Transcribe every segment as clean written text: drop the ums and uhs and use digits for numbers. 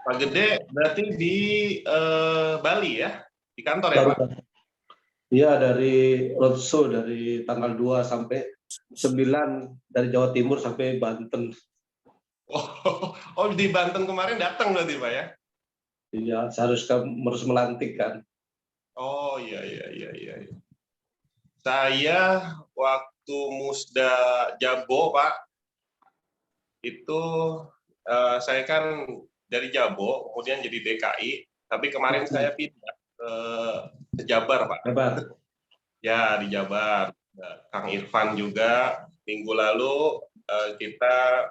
Pak Gede berarti di Bali ya? Di kantor ya, Baru Pak? Iya, dari roadshow dari tanggal 2 sampai 9 dari Jawa Timur sampai Banten. Oh, di Banten kemarin datang berarti, Pak ya? Iya, harus melantik kan. Oh, iya, iya, iya, iya. Saya waktu Musda Jabo, Pak, itu saya kan dari Jabo, kemudian jadi DKI, tapi kemarin saya pindah ke Jabar, Pak. Jabar. Ya, di Jabar. Kang Irfan juga, minggu lalu kita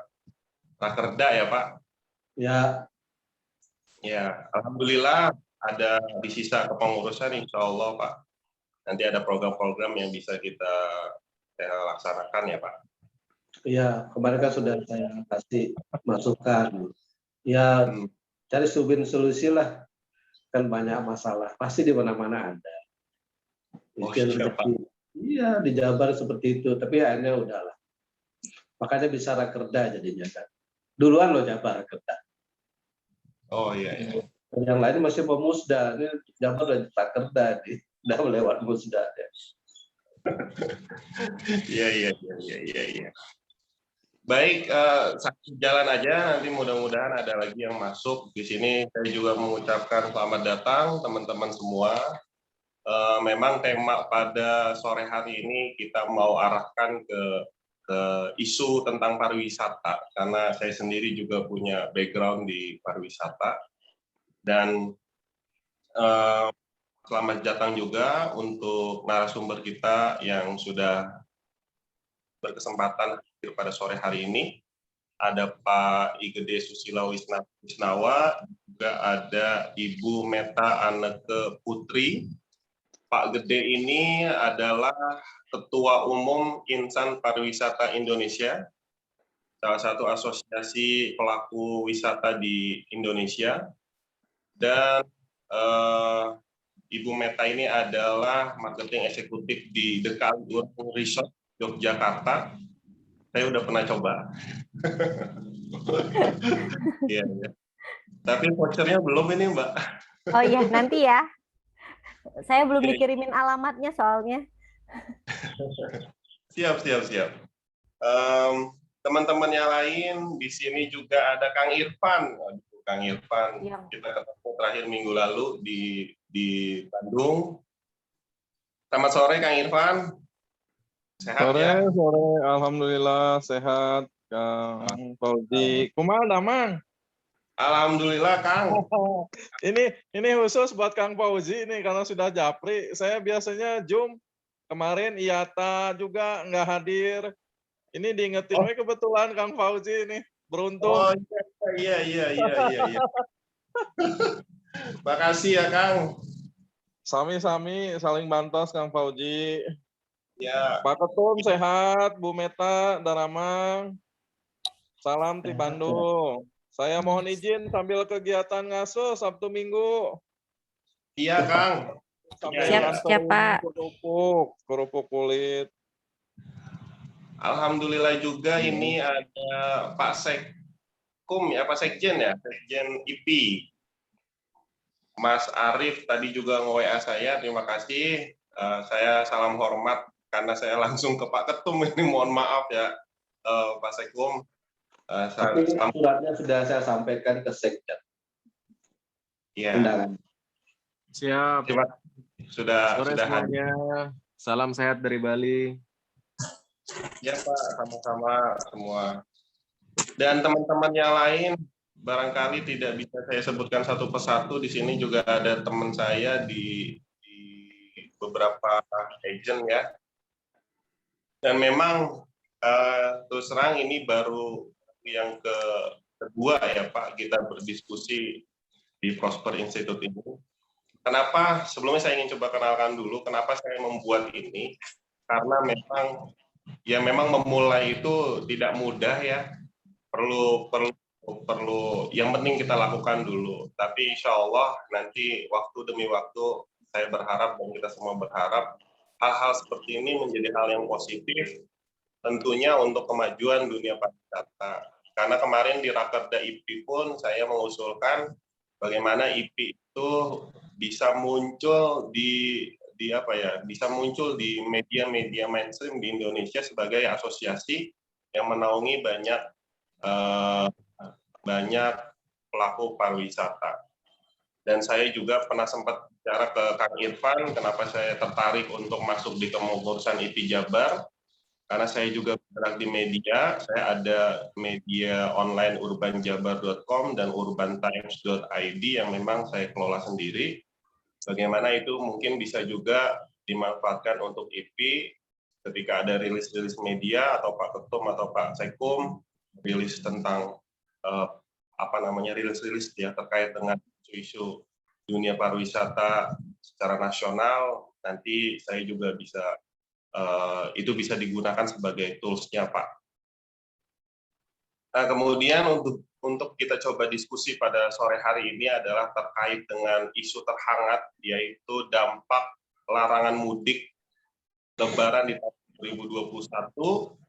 rakerda ya, Pak? Ya, Ya, Alhamdulillah ada di sisa kepengurusan, insya Allah, Pak. Nanti ada program-program yang bisa kita laksanakan ya, Pak. iya, kemarin kan sudah saya kasih masukan. Ya, cari solusi lah. Kan banyak masalah. Pasti di mana-mana ada. Oh, Itu iya, Pak. Iya, di Jabar seperti itu. Tapi akhirnya udahlah. Makanya bisa rakerda jadinya kan. Duluan loh Jabar rakerda. Oh, iya, iya. Yang lain masih pemusda. Ini Jabar udah rakerda nih. Udah lewat musda. Ya. Iya, iya, iya, iya, iya, iya. Baik, satu jalan aja, nanti mudah-mudahan ada lagi yang masuk. Di sini saya juga mengucapkan selamat datang teman-teman semua. Memang tema pada sore hari ini kita mau arahkan ke isu tentang pariwisata, karena saya sendiri juga punya background di pariwisata. Dan selamat datang juga untuk narasumber kita yang sudah berkesempatan hadir pada sore hari ini. Ada Pak Igede Susilo Wisnawa, juga ada Ibu Meta Anneke Putri. Pak Gede ini adalah Ketua Umum Insan Pariwisata Indonesia, salah satu asosiasi pelaku wisata di Indonesia. Dan Ibu Meta ini adalah marketing eksekutif di The Kaliurang Resort Yogyakarta. Saya udah pernah coba. Iya, ya. Tapi vouchernya belum ini, Mbak. Oh iya, nanti ya. Saya belum dikirimin alamatnya soalnya. Siap, siap, siap. Teman-teman yang lain di sini juga ada Kang Irfan. Aduh, Kang Irfan, ya. Kita ketemu terakhir minggu lalu di Bandung. Selamat sore, Kang Irfan. Sehat sore, ya? Sore, alhamdulillah sehat, Kang Fauzi. Kumaha damang? Alhamdulillah, Kang. Ini khusus buat Kang Fauzi ini karena sudah japri. Saya biasanya Zoom. Kemarin Iyata juga nggak hadir. Ini diingetin kebetulan Kang Fauzi ini. Beruntung. Oh iya. Makasih ya, Kang. Sami-sami saling bantos Kang Fauzi. Ya. Pak Ketum sehat, Bu Meta, Daramang. Salam di Bandung. Saya mohon izin sambil kegiatan ngasuh Sabtu Minggu. Iya, Kang. Siap, Pak. Kerupuk kulit. Alhamdulillah juga ini ada Pak Sekjen ya, Sekjen IP. Mas Arief tadi juga nge-WA saya, terima kasih. Saya salam hormat karena saya langsung ke Pak Ketum ini, mohon maaf ya, Pak Sekjen. Tapi suratnya sudah saya sampaikan ke Sekjen. Iya. Siap. Sudah semuanya. Salam sehat dari Bali. Ya Pak, sama-sama semua. Dan teman-teman yang lain barangkali tidak bisa saya sebutkan satu persatu. Di sini juga ada teman saya di beberapa agent ya. Dan memang terus terang ini baru yang kedua ya Pak, kita berdiskusi di Prosper Institute ini. Kenapa? Sebelumnya saya ingin coba kenalkan dulu kenapa saya membuat ini. Karena memang memulai itu tidak mudah ya. Perlu yang penting kita lakukan dulu. Tapi insya Allah nanti waktu demi waktu saya berharap dan kita semua berharap hal-hal seperti ini menjadi hal yang positif tentunya untuk kemajuan dunia pariwisata. Karena kemarin di Rakerda IP pun saya mengusulkan bagaimana IP itu bisa muncul bisa muncul di media-media mainstream di Indonesia sebagai asosiasi yang menaungi banyak pelaku pariwisata. Dan saya juga pernah sempat bicara ke Kang Irfan, kenapa saya tertarik untuk masuk di kepengurusan IP Jabar, karena saya juga bergerak di media, saya ada media online urbanjabar.com dan urbantimes.id yang memang saya kelola sendiri. Bagaimana itu mungkin bisa juga dimanfaatkan untuk IP ketika ada rilis-rilis media atau Pak Ketum atau Pak Sekum rilis tentang rilis-rilis ya terkait dengan isu dunia pariwisata secara nasional, nanti saya juga bisa itu bisa digunakan sebagai tools-nya, Pak. Nah, kemudian untuk kita coba diskusi pada sore hari ini adalah terkait dengan isu terhangat, yaitu dampak larangan mudik Lebaran di tahun 2021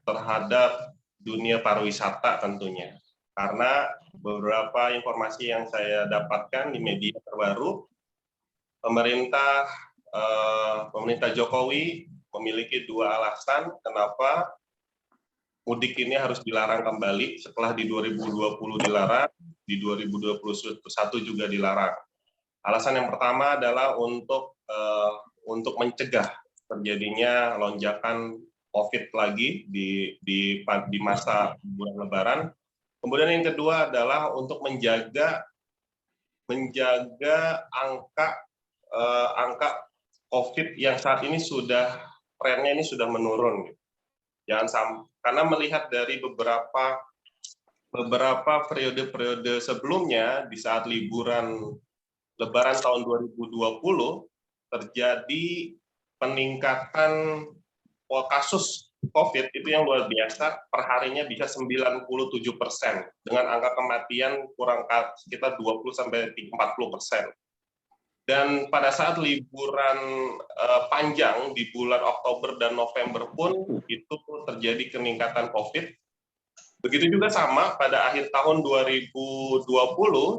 terhadap dunia pariwisata tentunya. Karena beberapa informasi yang saya dapatkan di media terbaru, pemerintah Jokowi memiliki 2 alasan kenapa mudik ini harus dilarang kembali setelah di 2020 dilarang, di 2021 juga dilarang. Alasan yang pertama adalah untuk mencegah terjadinya lonjakan COVID lagi di masa bulan Lebaran. Kemudian yang kedua adalah untuk menjaga angka COVID yang saat ini trennya ini sudah menurun. Jangan sampai, karena melihat dari beberapa periode-periode sebelumnya di saat liburan Lebaran tahun 2020 terjadi peningkatan kasus COVID itu yang luar biasa, perharinya bisa 97% dengan angka kematian kurang sekitar 20-40%. Dan pada saat liburan panjang di bulan Oktober dan November pun itu terjadi peningkatan COVID. Begitu juga sama pada akhir tahun 2020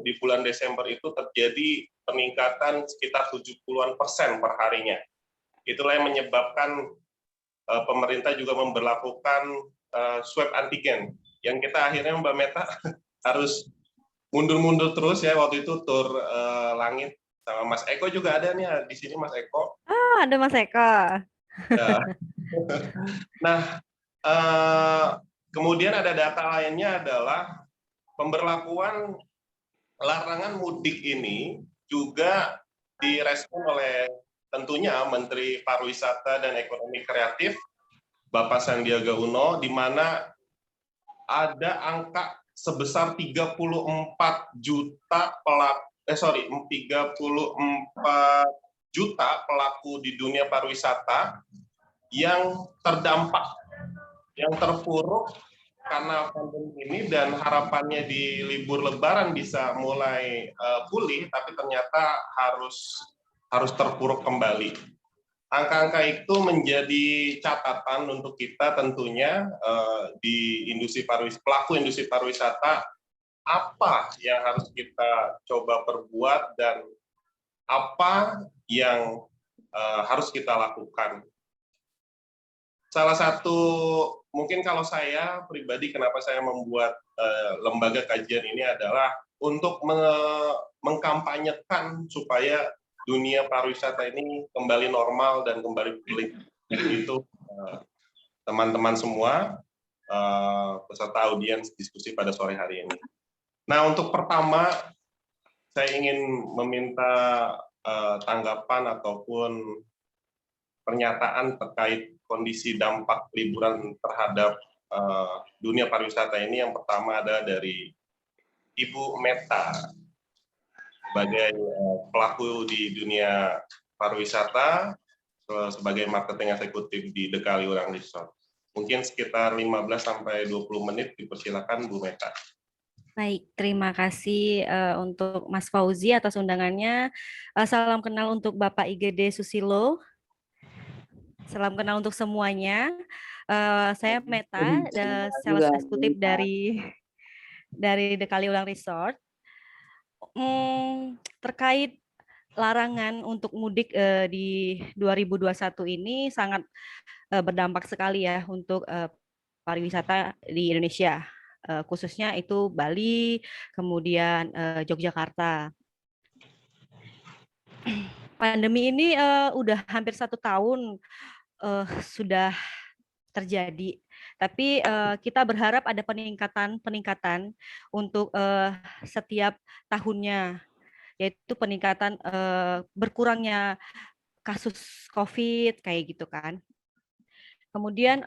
di bulan Desember itu terjadi peningkatan sekitar 70-an% perharinya. Itulah yang menyebabkan pemerintah juga memberlakukan swab antigen yang kita akhirnya Mbak Meta harus mundur-mundur terus ya, waktu itu tur langit sama Mas Eko juga ada nih di sini, Mas Eko. Oh, ada Mas Eko. Ya. Nah, kemudian ada data lainnya adalah pemberlakuan larangan mudik ini juga direspon oleh tentunya Menteri Pariwisata dan Ekonomi Kreatif, Bapak Sandiaga Uno, di mana ada angka sebesar 34 juta pelaku di dunia pariwisata yang terdampak, yang terpuruk karena pandemi ini, dan harapannya di libur Lebaran bisa mulai pulih, tapi ternyata harus terpuruk kembali. Angka-angka itu menjadi catatan untuk kita tentunya di pelaku industri pariwisata, apa yang harus kita coba perbuat dan apa yang harus kita lakukan. Salah satu, mungkin kalau saya pribadi kenapa saya membuat lembaga kajian ini adalah untuk mengkampanyekan supaya dunia pariwisata ini kembali normal dan kembali pulih. Itu teman-teman semua peserta audiens diskusi pada sore hari ini. Nah, untuk pertama saya ingin meminta tanggapan ataupun pernyataan terkait kondisi dampak liburan terhadap dunia pariwisata ini. Yang pertama ada dari Ibu Meta sebagai pelaku di dunia pariwisata, sebagai marketing eksekutif di The Kaliurang Resort. Mungkin sekitar 15-20 menit, dipersilakan Bu Meta. Baik, terima kasih untuk Mas Fauzi atas undangannya. Salam kenal untuk Bapak IGD Susilo. Salam kenal untuk semuanya. Saya Meta, sales eksekutif dari dari The Kaliulang Resort terkait larangan untuk mudik di 2021 ini sangat berdampak sekali ya untuk pariwisata di Indonesia, khususnya itu Bali, kemudian Yogyakarta. Pandemi ini udah hampir 1 tahun sudah terjadi, tapi kita berharap ada peningkatan untuk setiap tahunnya, yaitu peningkatan berkurangnya kasus COVID kayak gitu kan. Kemudian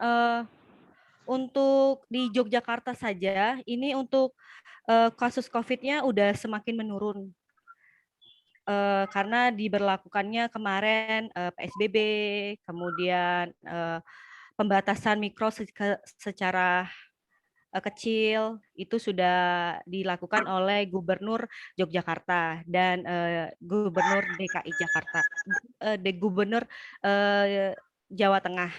untuk di Yogyakarta saja, ini untuk kasus COVID-nya udah semakin menurun. Karena diberlakukannya kemarin PSBB, kemudian pembatasan mikro secara kecil itu sudah dilakukan oleh Gubernur Yogyakarta dan Gubernur DKI Jakarta, Gubernur Jawa Tengah.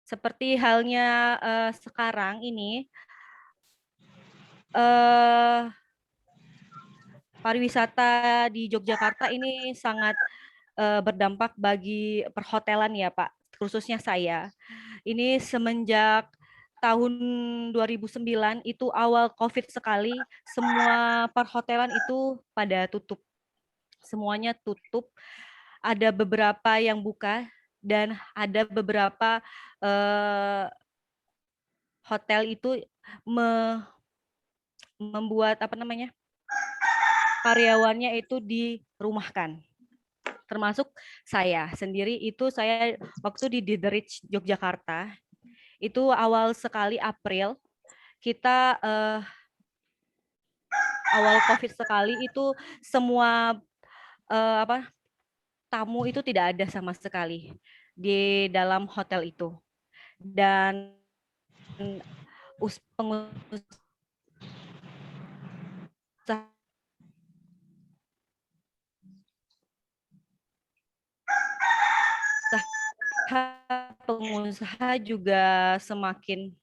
Seperti halnya sekarang ini, pariwisata di Yogyakarta ini sangat berdampak bagi perhotelan ya Pak, khususnya saya. Ini semenjak tahun 2009 itu awal COVID sekali, semua perhotelan itu pada tutup. Semuanya tutup. Ada beberapa yang buka dan ada beberapa hotel itu membuat karyawannya itu dirumahkan. Termasuk saya sendiri itu saya waktu di The Ritz Yogyakarta itu awal sekali April kita awal COVID sekali itu semua tamu itu tidak ada sama sekali di dalam hotel itu dan pengusaha juga semakin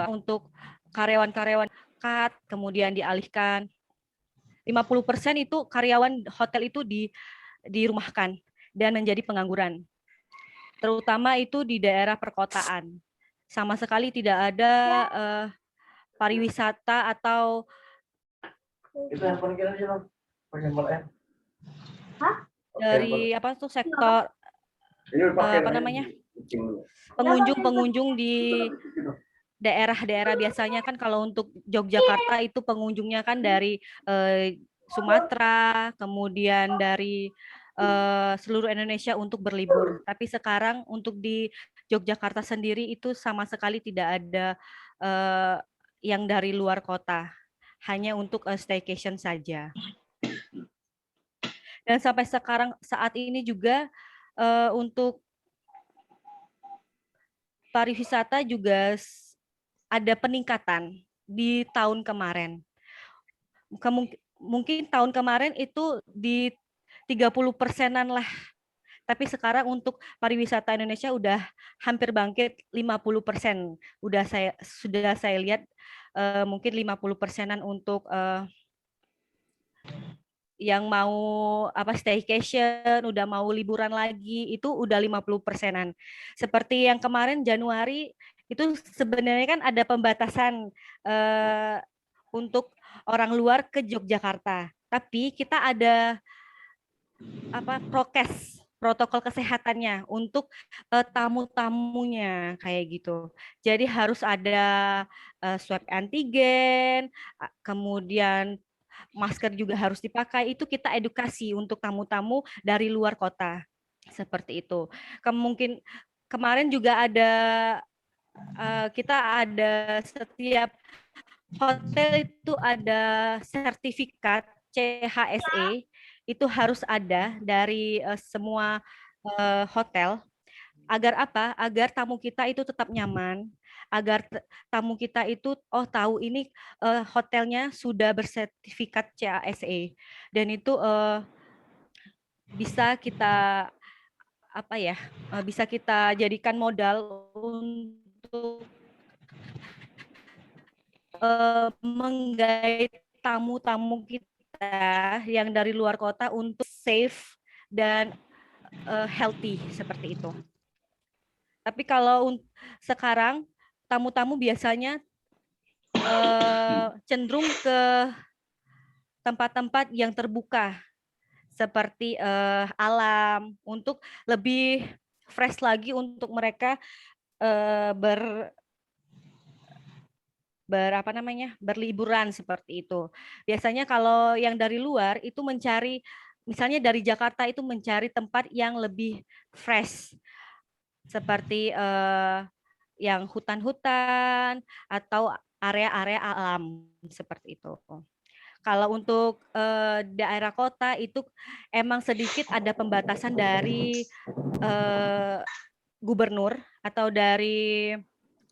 untuk karyawan-karyawan cut, kemudian dialihkan 50% itu karyawan hotel itu dirumahkan dan menjadi pengangguran. Terutama itu di daerah perkotaan. Sama sekali tidak ada pariwisata atau dari sektor pengunjung di daerah-daerah. Biasanya kan kalau untuk Yogyakarta itu pengunjungnya kan dari Sumatera, kemudian dari seluruh Indonesia untuk berlibur. Tapi sekarang untuk di Yogyakarta sendiri itu sama sekali tidak ada yang dari luar kota, hanya untuk staycation saja. Dan sampai sekarang saat ini juga untuk pariwisata juga ada peningkatan di tahun kemarin. Mungkin tahun kemarin itu di 30%-an lah. Tapi sekarang untuk pariwisata Indonesia udah hampir bangkit 50%. Sudah saya lihat mungkin 50%-an untuk yang mau staycation, udah mau liburan lagi, itu udah 50%-an. Seperti yang kemarin Januari itu sebenarnya kan ada pembatasan untuk orang luar ke Yogyakarta. Tapi kita ada protokol kesehatannya untuk tamu-tamunya kayak gitu. Jadi harus ada swab antigen, kemudian masker juga harus dipakai. Itu kita edukasi untuk tamu-tamu dari luar kota. Seperti itu. Kemarin juga ada kita ada setiap hotel itu ada sertifikat CHSE, itu harus ada dari semua hotel. Agar apa? Agar tamu kita itu tetap nyaman, agar tamu kita itu tahu ini hotelnya sudah bersertifikat CHSE dan itu bisa kita bisa kita jadikan modal untuk menggait tamu-tamu kita yang dari luar kota untuk safe dan healthy seperti itu. Tapi kalau sekarang tamu-tamu biasanya cenderung ke tempat-tempat yang terbuka seperti alam untuk lebih fresh lagi untuk mereka berliburan seperti itu. Biasanya kalau yang dari luar itu mencari, misalnya dari Jakarta itu mencari tempat yang lebih fresh seperti yang hutan-hutan atau area-area alam seperti itu. Kalau untuk daerah kota itu emang sedikit ada pembatasan dari gubernur atau dari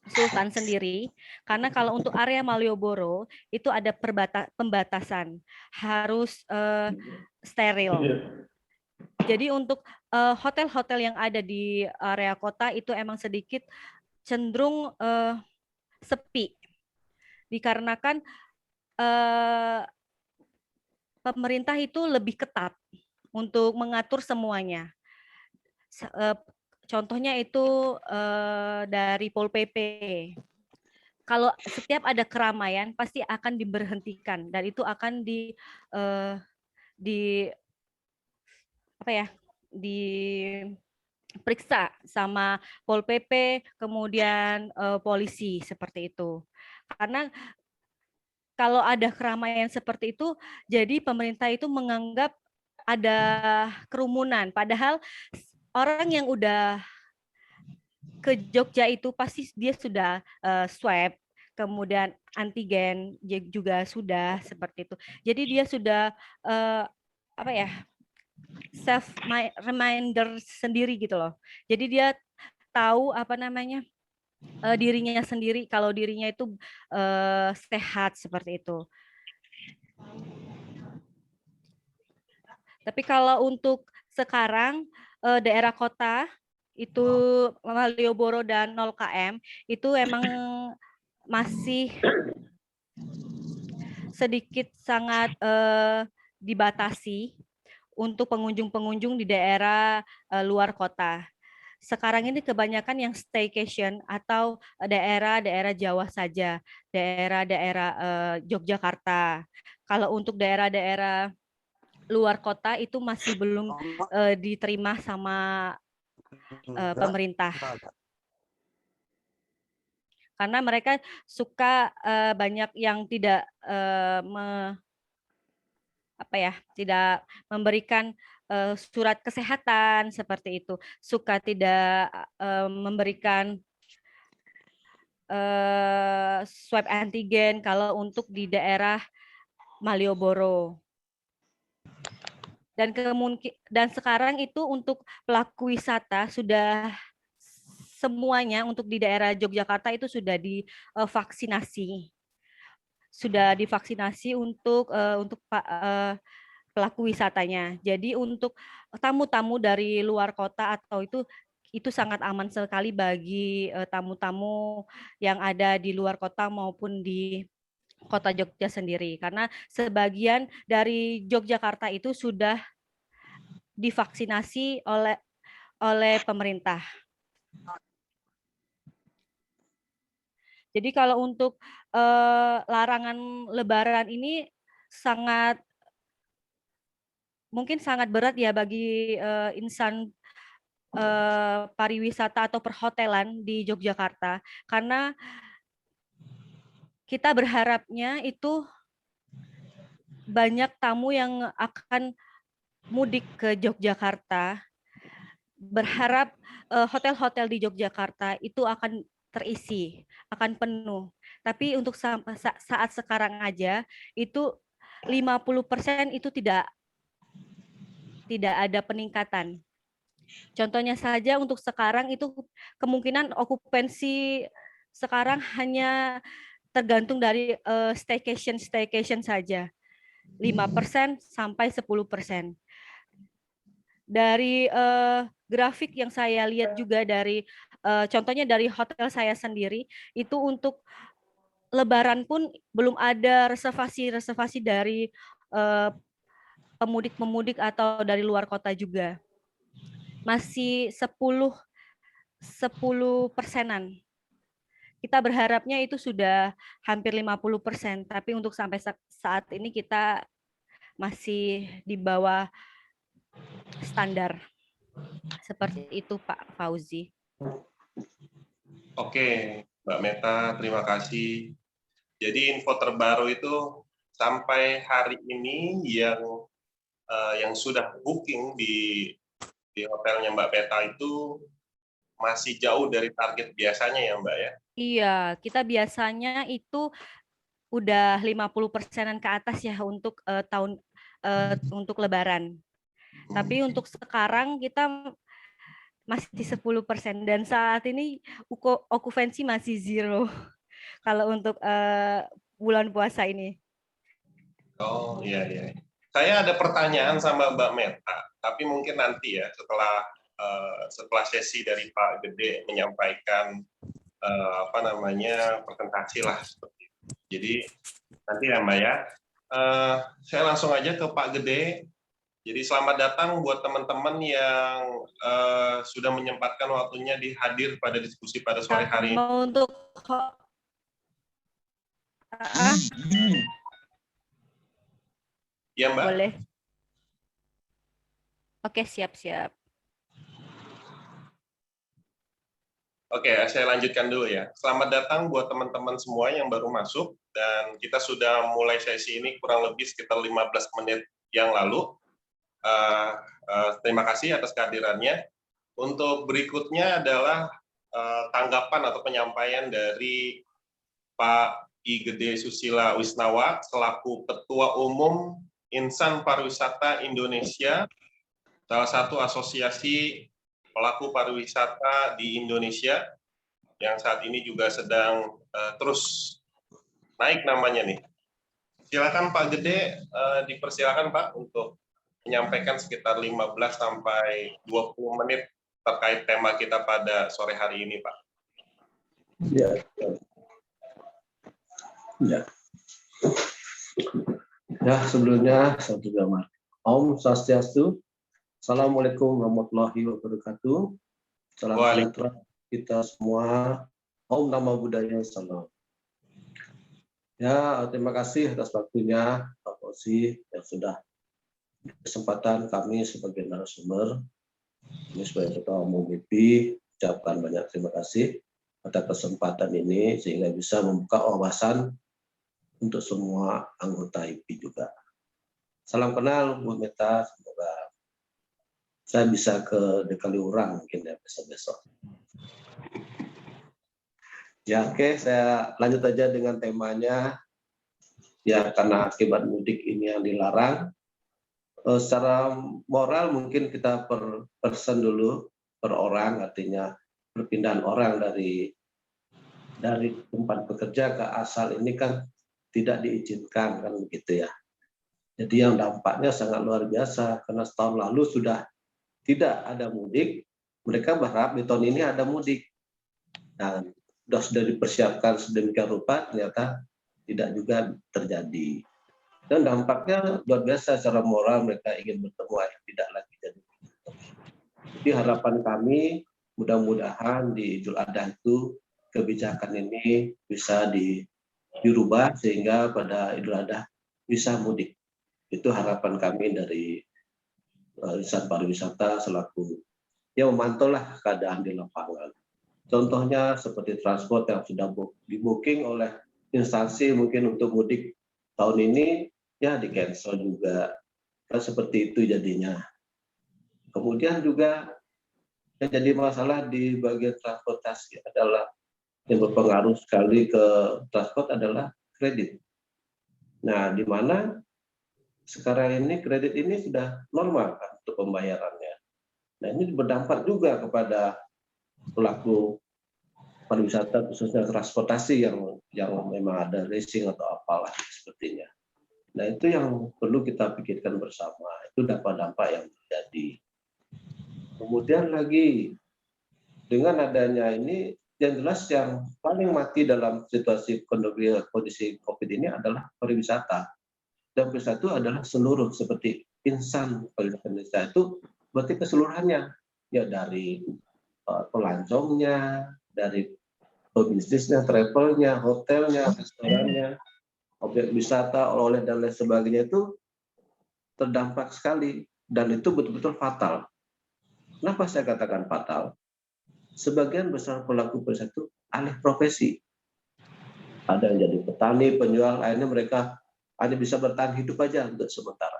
Sultan sendiri, karena kalau untuk area Malioboro itu ada pembatasan, harus steril. Jadi untuk hotel-hotel yang ada di area kota itu emang sedikit cenderung sepi, dikarenakan pemerintah itu lebih ketat untuk mengatur semuanya. Contohnya itu dari Pol PP. Kalau setiap ada keramaian pasti akan diberhentikan dan itu akan diperiksa sama Pol PP, kemudian polisi seperti itu. Karena kalau ada keramaian seperti itu, jadi pemerintah itu menganggap ada kerumunan. Padahal orang yang udah ke Jogja itu pasti dia sudah swab, kemudian antigen juga sudah seperti itu. Jadi dia sudah self reminder sendiri gitu loh. Jadi dia tahu dirinya sendiri kalau dirinya itu sehat seperti itu. Tapi kalau untuk sekarang daerah kota itu Malioboro dan 0 km itu emang masih sedikit sangat dibatasi untuk pengunjung-pengunjung di daerah luar kota. Sekarang ini kebanyakan yang staycation atau daerah-daerah Jawa saja, daerah-daerah Yogyakarta. Kalau untuk daerah-daerah luar kota itu masih belum diterima sama pemerintah. Karena mereka suka banyak yang tidak tidak memberikan surat kesehatan seperti itu, suka tidak memberikan swab antigen kalau untuk di daerah Malioboro. Dan sekarang itu untuk pelaku wisata sudah semuanya untuk di daerah Yogyakarta itu sudah divaksinasi. Sudah divaksinasi untuk pelaku wisatanya. Jadi untuk tamu-tamu dari luar kota atau itu sangat aman sekali bagi tamu-tamu yang ada di luar kota maupun di kota Jogja sendiri. Karena sebagian dari Yogyakarta itu sudah divaksinasi oleh pemerintah. Jadi kalau untuk larangan Lebaran ini mungkin sangat berat ya bagi insan pariwisata atau perhotelan di Yogyakarta, karena kita berharapnya itu banyak tamu yang akan mudik ke Yogyakarta, berharap hotel-hotel di Yogyakarta itu akan terisi, akan penuh. Tapi untuk saat sekarang aja itu 50% itu tidak ada peningkatan. Contohnya saja untuk sekarang itu kemungkinan okupansi sekarang hanya tergantung dari staycation saja. 5% sampai 10%. Dari grafik yang saya lihat juga dari contohnya dari hotel saya sendiri itu untuk Lebaran pun belum ada reservasi dari pemudik-pemudik atau dari luar kota juga. Masih 10% kita berharapnya itu sudah hampir 50%, tapi untuk sampai saat ini kita masih di bawah standar. Seperti itu Pak Fauzi. Oke, Mbak Meta, terima kasih. Jadi info terbaru itu sampai hari ini yang sudah booking di hotelnya Mbak Meta itu masih jauh dari target biasanya ya Mbak ya? Iya, kita biasanya itu udah 50%-an ke atas ya untuk untuk Lebaran. Tapi untuk sekarang kita masih 10% dan saat ini okupansi masih zero kalau untuk bulan puasa ini. Oh iya iya. Saya ada pertanyaan sama Mbak Meta, tapi mungkin nanti ya setelah sesi dari Pak Gede menyampaikan presentasi lah seperti itu. Jadi nanti ya Mbak ya. Saya langsung aja ke Pak Gede. Jadi selamat datang buat teman-teman yang sudah menyempatkan waktunya hadir pada diskusi pada sore hari ini. Untuk Ya Mbak. Boleh. Oke, siap-siap. Oke, saya lanjutkan dulu ya. Selamat datang buat teman-teman semua yang baru masuk, dan kita sudah mulai sesi ini kurang lebih sekitar 15 menit yang lalu. Terima kasih atas kehadirannya. Untuk berikutnya adalah tanggapan atau penyampaian dari Pak I Gede Susila Wisnawa selaku Ketua Umum Insan Pariwisata Indonesia, salah satu asosiasi pelaku pariwisata di Indonesia yang saat ini juga sedang terus naik namanya nih. Silakan Pak Gede, dipersilakan Pak untuk menyampaikan sekitar 15 sampai 20 menit terkait tema kita pada sore hari ini, Pak. Ya. Ya. Ya, sebelumnya saya juga Om Swastiastu. Assalamualaikum warahmatullahi wabarakatuh. Salam sejahtera kita semua. Om Namo Buddhaya. Salam. Ya, terima kasih atas waktunya Pak Fauzi yang sudah kesempatan kami sebagai narasumber. Ini sebagai Ketua Umum IPI, ucapkan banyak terima kasih atas kesempatan ini sehingga bisa membuka wawasan untuk semua anggota IPI juga. Salam kenal Bu Meta, semoga saya bisa ke Dekaliurang mungkin ya besok-besok. Ya oke, saya lanjut aja dengan temanya. Ya karena akibat mudik ini yang dilarang, secara moral mungkin kita per person dulu, per orang, artinya perpindahan orang dari tempat bekerja ke asal ini kan tidak diizinkan kan begitu ya. Jadi yang dampaknya sangat luar biasa karena setahun lalu sudah tidak ada mudik, mereka berharap di tahun ini ada mudik. Dan sudah dipersiapkan sedemikian rupa, ternyata tidak juga terjadi. Dan dampaknya luar biasa secara moral, mereka ingin bertemu, tidak lagi jadi. Jadi harapan kami mudah-mudahan di Idul Adha itu kebijakan ini bisa dirubah sehingga pada Idul Adha bisa mudik. Itu harapan kami dari insan pariwisata selaku yang memantaulah keadaan di lapangan. Contohnya seperti transport yang sudah di-booking oleh instansi mungkin untuk mudik tahun ini, ya di-cancel juga. Kan seperti itu jadinya. Kemudian juga yang jadi masalah di bagian transportasi adalah yang berpengaruh sekali ke transport adalah kredit. Nah, di mana sekarang ini kredit ini sudah normal kan untuk pembayarannya. Nah, ini berdampak juga kepada pelaku pariwisata khususnya transportasi yang memang ada racing atau apalah sepertinya. Nah, itu yang perlu kita pikirkan bersama. Itu dampak-dampak yang terjadi. Kemudian lagi dengan adanya ini yang jelas yang paling mati dalam situasi kondisi COVID ini adalah pariwisata. Dan pariwisata itu adalah seluruh, seperti insan pariwisata Indonesia itu berarti keseluruhannya, ya dari pelancongnya, dari pebisnisnya, travelnya, hotelnya, restorannya, objek wisata, oleh-oleh dan lain sebagainya itu terdampak sekali, dan itu betul-betul fatal. Kenapa saya katakan fatal? Sebagian besar pelaku pariwisata itu alih profesi. Ada yang jadi petani, penjual, akhirnya mereka hanya bisa bertahan hidup aja untuk sementara.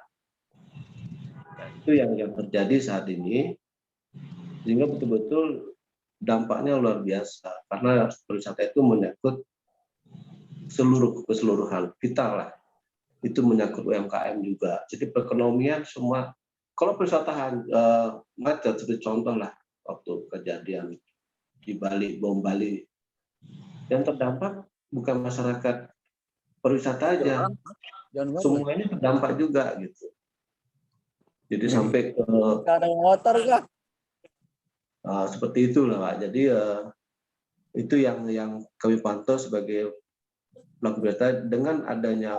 Nah, itu yang terjadi saat ini, sehingga betul-betul dampaknya luar biasa, karena pariwisata itu menyangkut keseluruhan vital lah. Itu menyangkut UMKM juga. Jadi perekonomian semua. Kalau pariwisata macet, seperti contoh lah waktu kejadian di Bali, bom Bali, yang terdampak bukan masyarakat pariwisata aja, semuanya terdampak juga gitu. Jadi sampai ke motor kah? Seperti itulah Pak. Jadi itu yang kami pantau sebagai pelaku pariwisata. Dengan adanya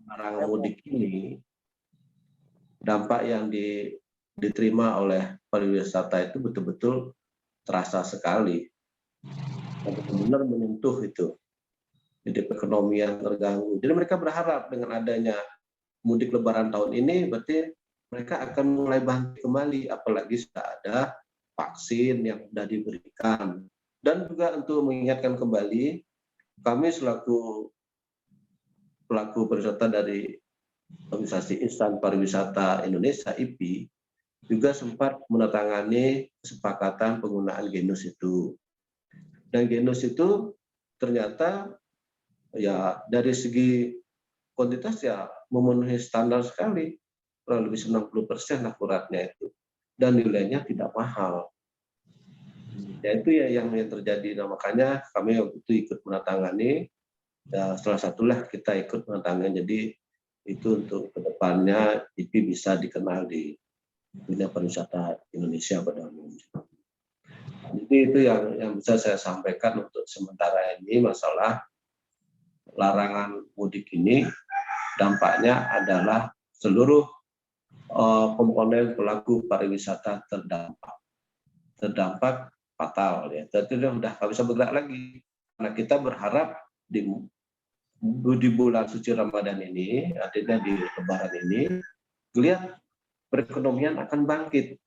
larangan mudik ini, dampak yang diterima oleh pariwisata itu betul-betul terasa sekali, benar-benar menyentuh itu. Jadi perekonomian terganggu. Jadi mereka berharap dengan adanya mudik Lebaran tahun ini, berarti mereka akan mulai bangkit kembali, apalagi sudah ada vaksin yang sudah diberikan. Dan juga untuk mengingatkan kembali, kami selaku pelaku pariwisata dari Organisasi Insan Pariwisata Indonesia (IPI) juga sempat menandatangani kesepakatan penggunaan genus itu. Dan genus itu ternyata ya dari segi kuantitas ya memenuhi standar sekali, kurang lebih 90% akuratnya itu, dan nilainya tidak mahal. Ya itu ya yang terjadi. Nah, makanya kami waktu itu ikut menandatangani. Ya, salah satulah kita ikut menandatangani. Jadi itu untuk kedepannya IPI bisa dikenal di dunia pariwisata Indonesia pada umumnya. Jadi itu yang bisa saya sampaikan untuk sementara ini masalah larangan mudik ini. Dampaknya adalah seluruh komponen pelaku pariwisata terdampak fatal ya. Jadi sudah nggak bisa bergerak lagi. Karena kita berharap di bulan suci Ramadan ini, artinya di Lebaran ini, lihat perekonomian akan bangkit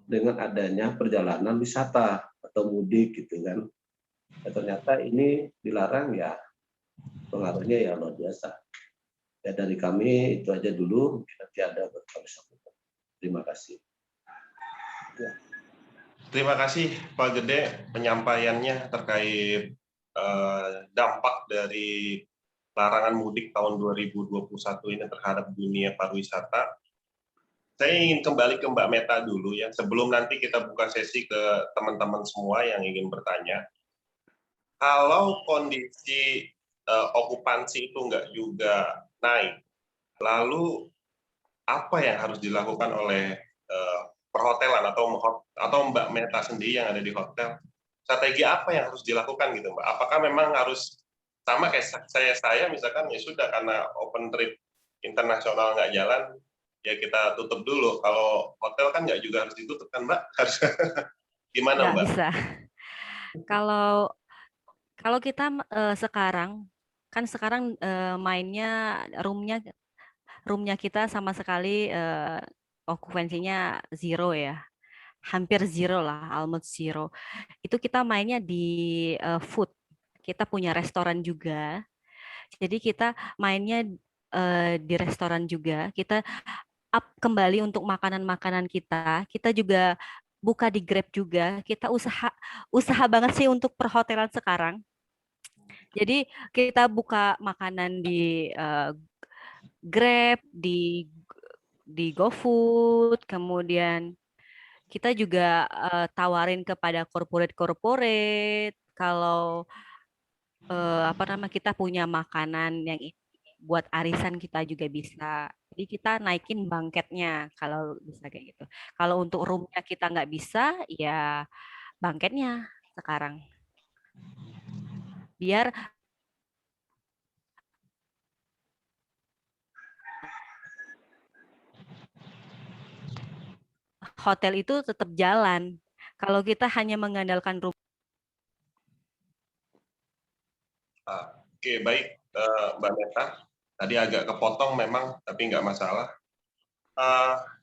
dengan adanya perjalanan wisata atau mudik gitu kan. Ya, ternyata ini dilarang ya, pengaruhnya ya luar biasa. Ya dari kami itu aja dulu, mungkin nanti ada berkali-kali. Terima kasih. Ya. Terima kasih Pak Gede penyampaiannya terkait dampak dari larangan mudik tahun 2021 ini terhadap dunia pariwisata. Saya ingin kembali ke Mbak Meta dulu ya, sebelum nanti kita buka sesi ke teman-teman semua yang ingin bertanya. Kalau kondisi okupansi itu nggak juga naik, lalu apa yang harus dilakukan oleh perhotelan atau Mbak Meta sendiri yang ada di hotel? Strategi apa yang harus dilakukan gitu Mbak? Apakah memang harus sama kayak saya misalkan ya sudah karena open trip internasional nggak jalan, ya kita tutup dulu. Kalau hotel kan nggak juga harus ditutup kan Mbak? Harus gimana Nggak Mbak? bisa. Kalau kita sekarang kan sekarang mainnya roomnya kita sama sekali okupansinya zero ya, hampir zero lah, almost zero. Itu kita mainnya di food. Kita punya restoran juga. Jadi kita mainnya di restoran juga. Kita up kembali untuk makanan-makanan kita. Kita juga buka di Grab juga. Kita usaha banget sih untuk perhotelan sekarang. Jadi kita buka makanan di Grab, di GoFood, kemudian kita juga tawarin kepada corporate kalau kita punya makanan yang buat arisan kita juga bisa. Jadi kita naikin bangketnya kalau bisa kayak gitu. Kalau untuk roomnya kita nggak bisa, ya bangketnya sekarang. Biar hotel itu tetap jalan. Kalau kita hanya mengandalkan rumah. Oke, baik, Mbak Neta. Tadi agak kepotong memang, tapi nggak masalah.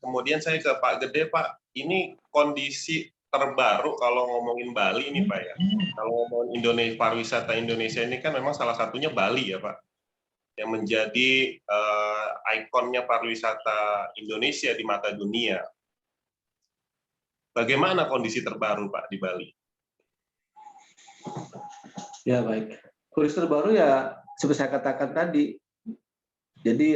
Kemudian saya ke Pak Gede, Pak. Ini kondisi terbaru kalau ngomongin Bali ini, Pak ya. Kalau ngomongin Indonesia, pariwisata Indonesia ini kan memang salah satunya Bali ya, Pak. Yang menjadi ikonnya pariwisata Indonesia di mata dunia. Bagaimana kondisi terbaru, Pak, di Bali? Ya, baik. Kondisi terbaru ya seperti saya katakan tadi. Jadi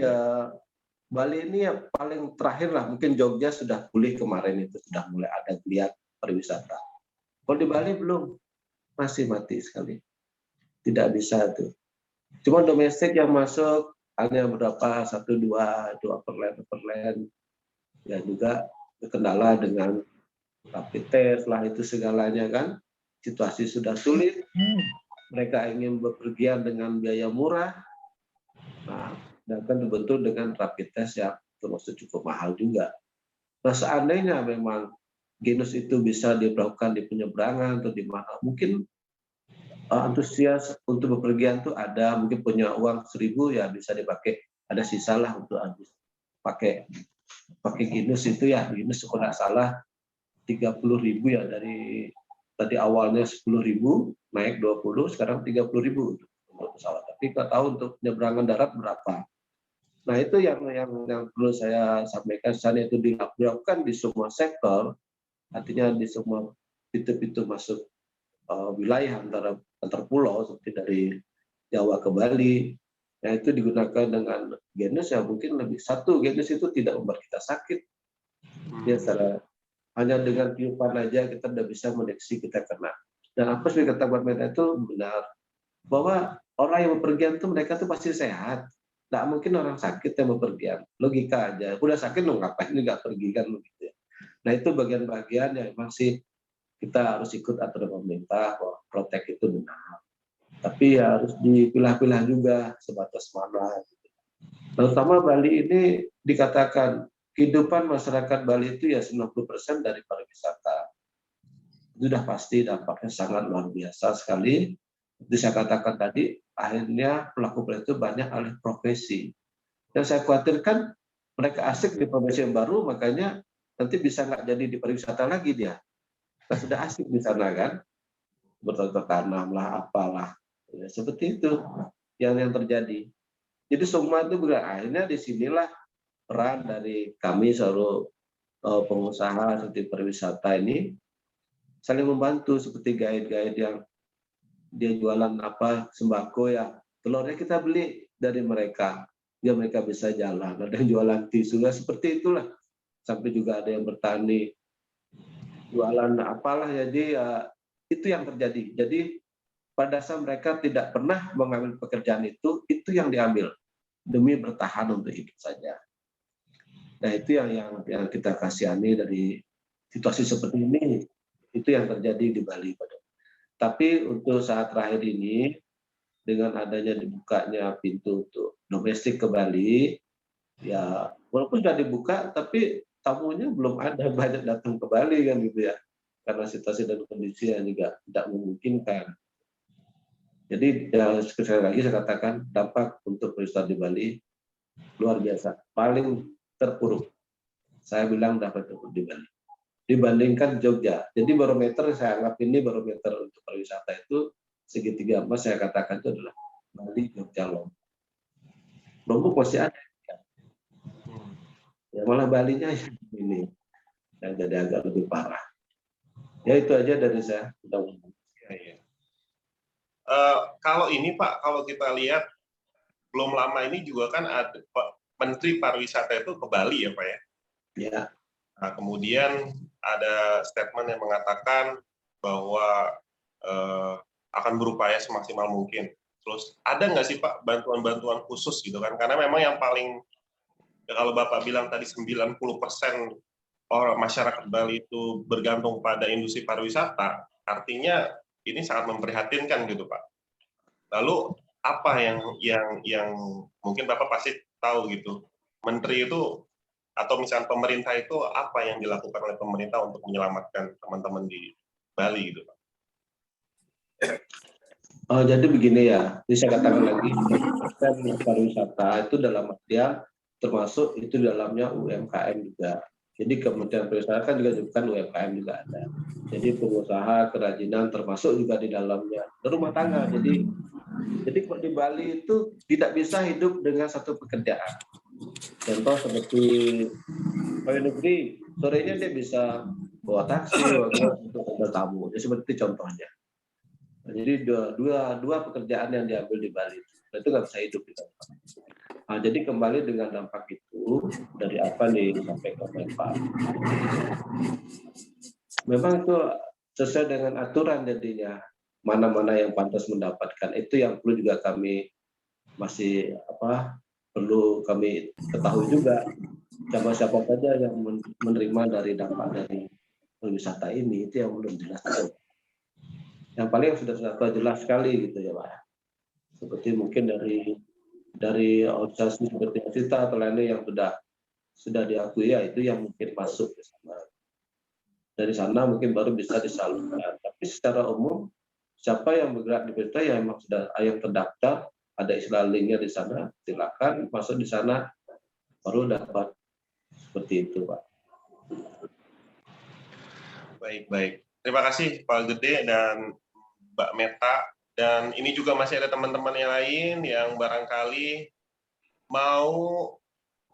Bali ini yang paling terakhir lah, mungkin Jogja sudah pulih kemarin itu, sudah mulai ada geliat pariwisata. Kalau di Bali belum, masih mati sekali. Tidak bisa tuh. Cuma domestik yang masuk hanya berapa, 1-2 perlen. Ya juga kendala dengan rapid test lah itu segalanya kan. Situasi sudah sulit. Mereka ingin bepergian dengan biaya murah. Nah, dan kan dibentuk dengan rapid test yang termasuk cukup mahal juga. Nah, seandainya memang genus itu bisa diberlakukan di penyeberangan atau di mana, mungkin antusias untuk bepergian tuh ada, mungkin punya uang 1.000 ya bisa dipakai, ada sisa lah untuk habis pakai genus itu ya, genus kalau nggak salah 30.000 ya, dari tadi awalnya 10.000 naik 20, sekarang 30.000 untuk pesawat. Tapi nggak tahu untuk penyeberangan darat berapa. Nah itu yang perlu saya sampaikan, misalnya itu dilakukan di semua sektor, artinya di semua pintu-pintu masuk wilayah antar pulau seperti dari Jawa ke Bali, ya itu digunakan dengan genus yang mungkin lebih, satu genus itu tidak membuat kita sakit. Ya, hanya dengan tiupan aja kita sudah bisa mendeteksi kita kena. Dan apa sih kata Mbak Meta itu benar, bahwa orang yang bepergian itu mereka tuh pasti sehat. Nggak mungkin orang sakit yang bepergian. Logika aja. Udah sakit lo ngapain nggak pergi kan begitu ya. Nah itu bagian-bagian yang memang sih kita harus ikut aturan pemerintah bahwa protek itu benar. Tapi ya harus dipilah-pilah juga sebatas mana. Terutama Bali ini dikatakan kehidupan masyarakat Bali itu ya 90% dari pariwisata. Sudah pasti dampaknya sangat luar biasa sekali. Seperti saya katakan tadi, akhirnya pelaku itu banyak alih profesi. Dan saya khawatirkan mereka asik di profesi yang baru, makanya nanti bisa nggak jadi di pariwisata lagi dia. Kita sudah asik di sana kan, bercocok tanam lah, apalah. Ya, seperti itu yang terjadi. Jadi semua itu akhirnya disinilah peran dari kami seluruh pengusaha seperti pariwisata ini saling membantu, seperti guide-guide yang dia jualan apa sembako ya, telurnya kita beli dari mereka, ya mereka bisa jalan. Ada yang jualan tisu ya, seperti itulah. Sampai juga ada yang bertani, jualan apalah, jadi ya itu yang terjadi. Jadi pada saat mereka tidak pernah mengambil pekerjaan itu yang diambil demi bertahan untuk hidup saja. Nah itu yang kita kasihani dari situasi seperti ini, itu yang terjadi di Bali. Tapi untuk saat terakhir ini, dengan adanya dibukanya pintu untuk domestik ke Bali, ya walaupun sudah dibuka, tapi tamunya belum ada banyak datang ke Bali kan gitu ya, karena situasi dan kondisi yang juga tidak memungkinkan. Jadi ya, sekali lagi saya katakan dampak untuk pariwisata di Bali luar biasa, paling terpuruk. Saya bilang dapat terpuruk di Bali dibandingkan Jogja. Jadi barometer saya anggap ini barometer untuk pariwisata itu segitiga emas, saya katakan itu adalah Bali, Jogja, Lombok. Lombok masih ada. Ya malah Balinya ini yang jadi agak lebih parah. Ya itu aja dari saya. Kalau ini Pak, kalau kita lihat belum lama ini juga kan ada Menteri Pariwisata itu ke Bali ya Pak ya. Ya. Nah, kemudian ada statement yang mengatakan bahwa akan berupaya semaksimal mungkin. Terus ada nggak sih Pak bantuan-bantuan khusus gitu kan? Karena memang yang paling, ya kalau Bapak bilang tadi 90% orang masyarakat Bali itu bergantung pada industri pariwisata, artinya ini sangat memprihatinkan gitu Pak. Lalu apa yang mungkin Bapak pasti tahu gitu, Menteri itu atau misalnya pemerintah itu apa yang dilakukan oleh pemerintah untuk menyelamatkan teman-teman di Bali gitu Pak? Jadi begini ya, ini saya katakan lagi, pariwisata itu dalam artian termasuk itu dalamnya UMKM juga. Jadi Kementerian Pariwisata kan juga bukan UMKM juga ada. Jadi pengusaha kerajinan termasuk juga di dalamnya rumah tangga. Jadi kalau di Bali itu tidak bisa hidup dengan satu pekerjaan. Contoh seperti pegawai negeri, sorenya dia bisa bawa taksi, untuk tamu. Jadi seperti contohnya. Jadi dua pekerjaan yang diambil di Bali itu nggak bisa hidup di tempat. Nah, jadi kembali dengan dampak itu dari apa nih disampaikan oleh Pak. Memang itu sesuai dengan aturan jadinya mana-mana yang pantas mendapatkan itu yang perlu juga kami masih perlu kami ketahui juga siapa saja yang menerima dari dampak dari pariwisata ini itu yang belum jelas. Yang paling sudah jelas sekali gitu ya Pak. Seperti mungkin dari organisasi seperti Asita atau lainnya yang sudah diakui ya itu yang mungkin masuk ke sana. Dari sana mungkin baru bisa disalurkan. Tapi secara umum siapa yang bergerak di pemerintah yang memang sudah yang terdaftar ada istilah linknya di sana silakan masuk di sana baru dapat seperti itu Pak. Baik. Terima kasih Pak Gede dan Mbak Meta, dan ini juga masih ada teman-teman yang lain yang barangkali mau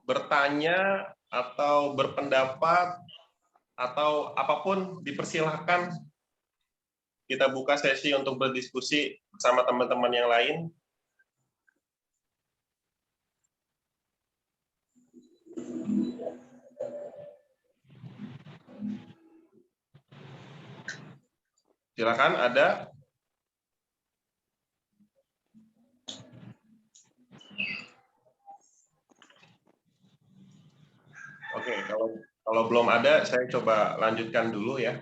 bertanya atau berpendapat atau apapun dipersilahkan. Kita buka sesi untuk berdiskusi bersama teman-teman yang lain. Silakan, ada. Oke, kalau belum ada, saya coba lanjutkan dulu ya.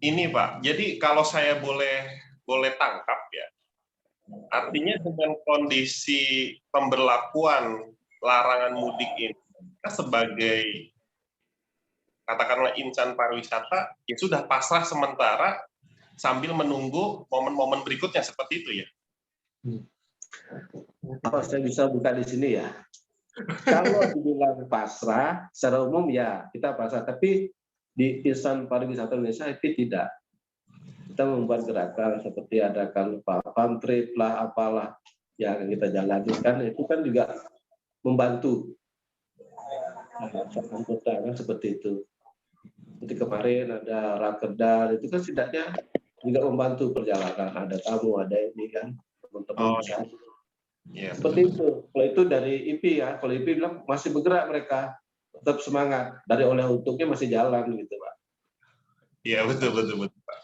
Ini Pak, jadi kalau saya boleh tangkap ya, artinya dengan kondisi pemberlakuan larangan mudik ini, kita sebagai katakanlah insan pariwisata ya sudah pasrah sementara sambil menunggu momen-momen berikutnya seperti itu ya. Kalau saya bisa buka di sini ya. Kalau dibilang pasrah, secara umum ya kita pasrah, tapi di insan pariwisata Indonesia itu tidak. Kita membuat gerakan seperti adakan farm trip lah, apalah yang kita jalankan itu kan juga membantu. Kan seperti itu. Jadi kemarin ada rakerda itu kan setidaknya juga membantu perjalanan, ada tamu, ada ini kan teman-teman bisa. Ya, seperti itu. Kalau itu dari IP ya, kalau IP bilang masih bergerak mereka, tetap semangat. Dari oleh untuknya masih jalan gitu Pak. Iya betul Pak.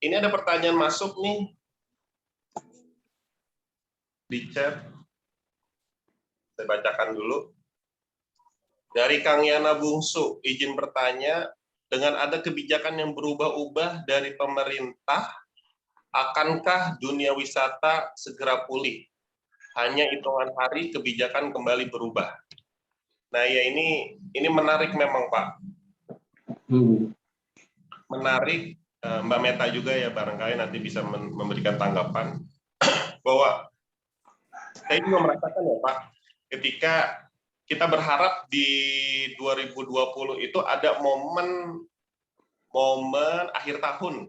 Ini ada pertanyaan masuk nih di chat. Saya bacakan dulu. Dari Kang Yana Bungsu, izin bertanya, dengan ada kebijakan yang berubah-ubah dari pemerintah, akankah dunia wisata segera pulih? Hanya hitungan hari kebijakan kembali berubah. Nah ya ini menarik memang Pak. Menarik, Mbak Meta juga ya barangkali nanti bisa memberikan tanggapan bahwa saya juga merasakan ya Pak, ketika kita berharap di 2020 itu ada momen akhir tahun.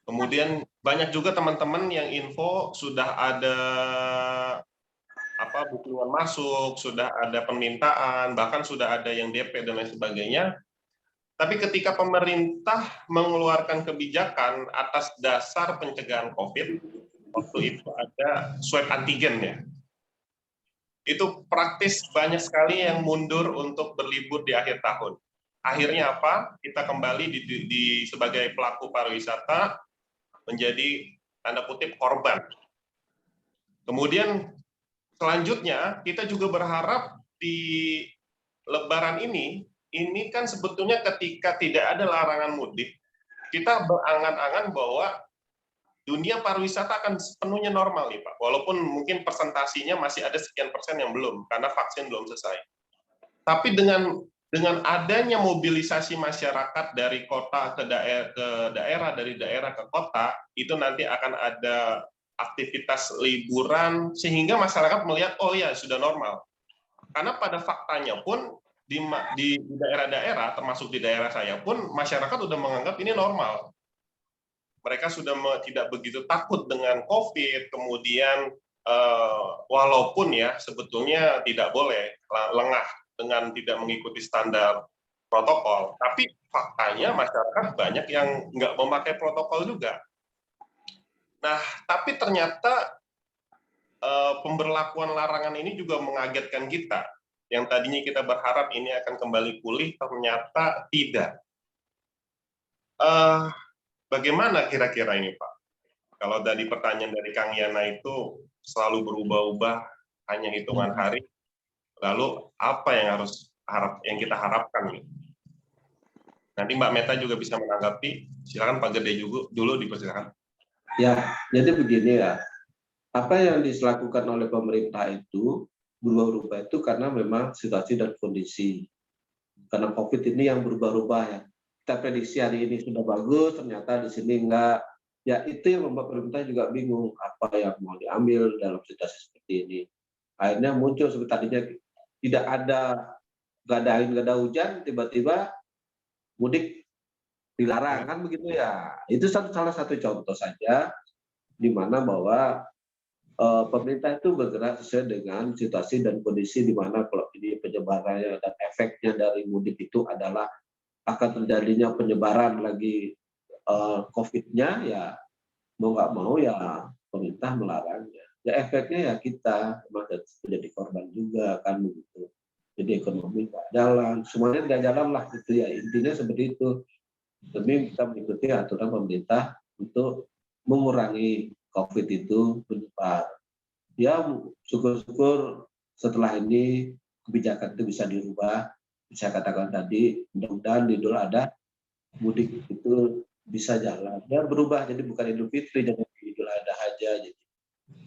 Kemudian banyak juga teman-teman yang info sudah ada bookingan masuk, sudah ada permintaan, bahkan sudah ada yang DP dan lain sebagainya. Tapi ketika pemerintah mengeluarkan kebijakan atas dasar pencegahan COVID, waktu itu ada swab antigen ya. Itu praktis banyak sekali yang mundur untuk berlibur di akhir tahun. Akhirnya apa? Kita kembali sebagai pelaku pariwisata menjadi tanda kutip korban. Kemudian selanjutnya kita juga berharap di Lebaran ini kan sebetulnya ketika tidak ada larangan mudik, kita berangan-angan bahwa dunia pariwisata akan sepenuhnya normal nih Pak. Walaupun mungkin persentasinya masih ada sekian persen yang belum, karena vaksin belum selesai. Tapi dengan adanya mobilisasi masyarakat dari kota ke daerah, dari daerah ke kota, itu nanti akan ada aktivitas liburan, sehingga masyarakat melihat, oh ya sudah normal. Karena pada faktanya pun di daerah-daerah, termasuk di daerah saya pun, masyarakat sudah menganggap ini normal. Mereka sudah tidak begitu takut dengan COVID, kemudian walaupun ya sebetulnya tidak boleh lengah dengan tidak mengikuti standar protokol, tapi faktanya masyarakat banyak yang nggak memakai protokol juga. Nah, tapi ternyata pemberlakuan larangan ini juga mengagetkan kita. Yang tadinya kita berharap ini akan kembali pulih, ternyata tidak. Bagaimana kira-kira ini, Pak? Kalau dari pertanyaan dari Kang Yana itu selalu berubah-ubah, hanya hitungan hari, lalu apa yang kita harapkan nih? Nanti Mbak Meta juga bisa menanggapi. Silakan Pak Gede dulu dipersilakan. Ya, jadi begini ya. Apa yang dilakukan oleh pemerintah itu berubah-ubah itu karena memang situasi dan kondisi. Karena COVID ini yang berubah-ubah ya. Kita prediksi hari ini sudah bagus, ternyata di sini enggak. Ya itu yang membuat pemerintah juga bingung apa yang mau diambil dalam situasi seperti ini. Akhirnya muncul seperti tadinya tidak ada hujan, tiba-tiba mudik dilarang kan begitu ya. Itu salah satu contoh saja di mana bahwa pemerintah itu bergerak sesuai dengan situasi dan kondisi di mana kalau ini penyebarannya dan efeknya dari mudik itu adalah akan terjadinya penyebaran lagi COVID-nya, ya mau nggak mau ya pemerintah melarangnya. Ya efeknya ya kita menjadi korban juga kan begitu. Jadi ekonomi nggak jalan, semuanya nggak jalan lah gitu ya. Intinya seperti itu. Demi kita mengikuti aturan pemerintah untuk mengurangi COVID itu menyebar. Ya syukur-syukur setelah ini kebijakan itu bisa dirubah. Bisa katakan tadi, mudah-mudahan di Idul Adha mudik itu bisa jalan. Dan berubah, jadi bukan Idul Fitri, jadi Idul Adha aja. Jadi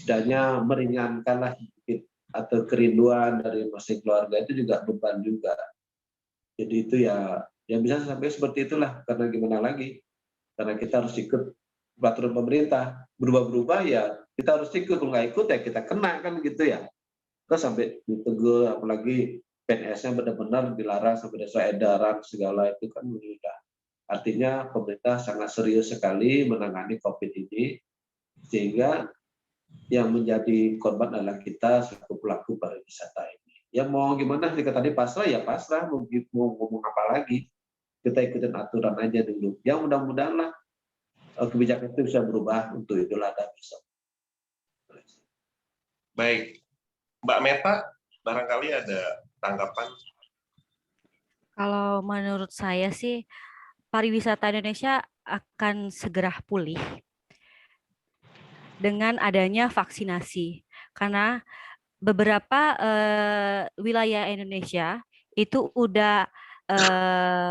setidaknya meringankanlah sedikit atau kerinduan dari masing keluarga itu juga beban juga. Jadi itu ya bisa sampai seperti itulah, karena gimana lagi? Karena kita harus ikut peraturan pemerintah, berubah-berubah ya kita harus ikut, kalau nggak ikut ya kita kena kan gitu ya. Terus sampai ditegur, apalagi PNS-nya benar-benar dilarang sampai ada edaran segala itu kan udah. Artinya pemerintah sangat serius sekali menangani COVID ini, sehingga yang menjadi korban adalah kita selaku pelaku pariwisata ini. Ya mau gimana, jika tadi pasrah ya pasrah, mau ngomong apa lagi, kita ikutin aturan aja dulu. Ya mudah-mudahan lah kebijakan itu bisa berubah untuk Idul Adha besok. Baik, Mbak Meta, barangkali ada tanggapan? Kalau menurut saya sih pariwisata Indonesia akan segera pulih dengan adanya vaksinasi. Karena beberapa wilayah Indonesia itu udah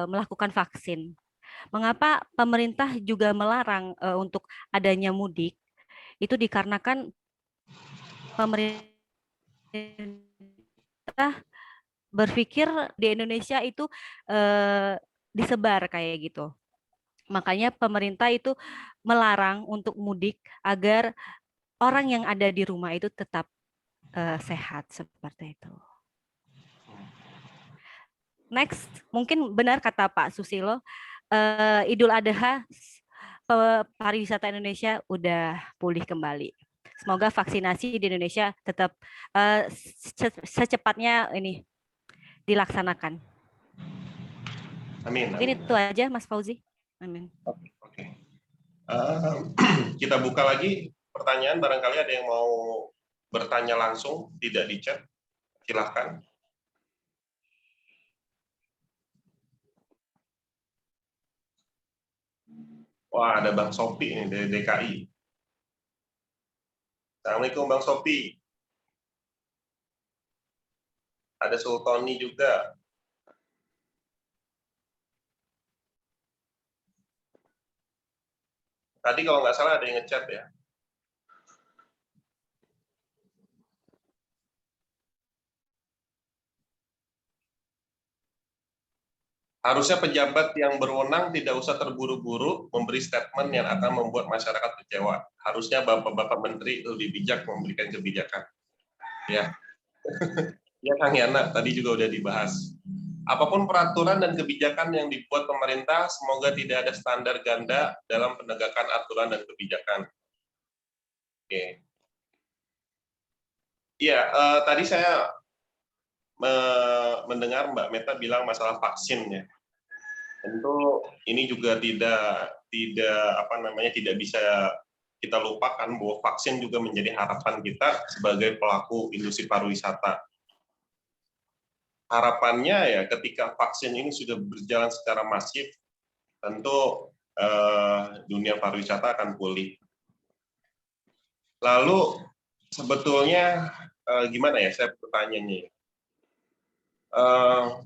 melakukan vaksin. Mengapa pemerintah juga melarang untuk adanya mudik? Itu dikarenakan pemerintah berpikir di Indonesia itu disebar kayak gitu. Makanya pemerintah itu melarang untuk mudik agar orang yang ada di rumah itu tetap sehat seperti itu. Next, mungkin benar kata Pak Susilo, Idul Adha pariwisata Indonesia udah pulih kembali. Semoga vaksinasi di Indonesia tetap secepatnya ini dilaksanakan. Amin. Mungkin itu aja Mas Fauzi. Amin. Oke. Kita buka lagi pertanyaan, barangkali ada yang mau bertanya langsung, tidak di chat. Silahkan. Wah, ada Bang Sopi ini dari DKI. Assalamualaikum Bang Sopi. Ada Sultoni juga. Tadi kalau nggak salah ada yang ngechat ya. Harusnya pejabat yang berwenang tidak usah terburu-buru memberi statement yang akan membuat masyarakat kecewa. Harusnya Bapak-Bapak Menteri lebih bijak memberikan kebijakan. Ya, ya Kang Yana, tadi juga udah dibahas. Apapun peraturan dan kebijakan yang dibuat pemerintah, semoga tidak ada standar ganda dalam penegakan aturan dan kebijakan. Oke. Iya, tadi saya mendengar Mbak Meta bilang masalah vaksin ya. Tentu ini juga tidak bisa kita lupakan bahwa vaksin juga menjadi harapan kita sebagai pelaku industri pariwisata. Harapannya ya ketika vaksin ini sudah berjalan secara masif, tentu dunia pariwisata akan pulih. Lalu sebetulnya gimana ya saya pertanyaannya?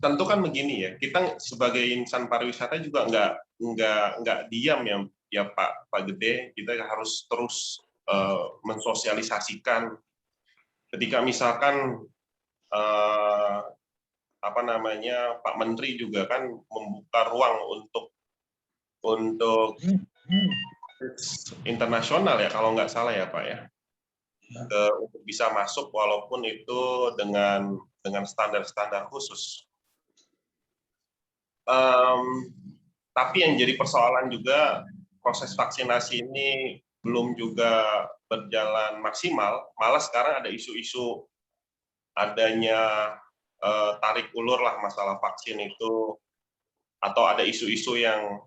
Tentu kan begini ya, kita sebagai insan pariwisata juga nggak diam ya Pak Gede, kita harus terus mensosialisasikan. Ketika misalkan Pak Menteri juga kan membuka ruang untuk internasional ya kalau nggak salah ya Pak ya, untuk bisa masuk walaupun itu dengan standar-standar khusus. Tapi yang jadi persoalan juga proses vaksinasi ini belum juga berjalan maksimal. Malah sekarang ada isu-isu adanya tarik ulur lah masalah vaksin itu, atau ada isu-isu yang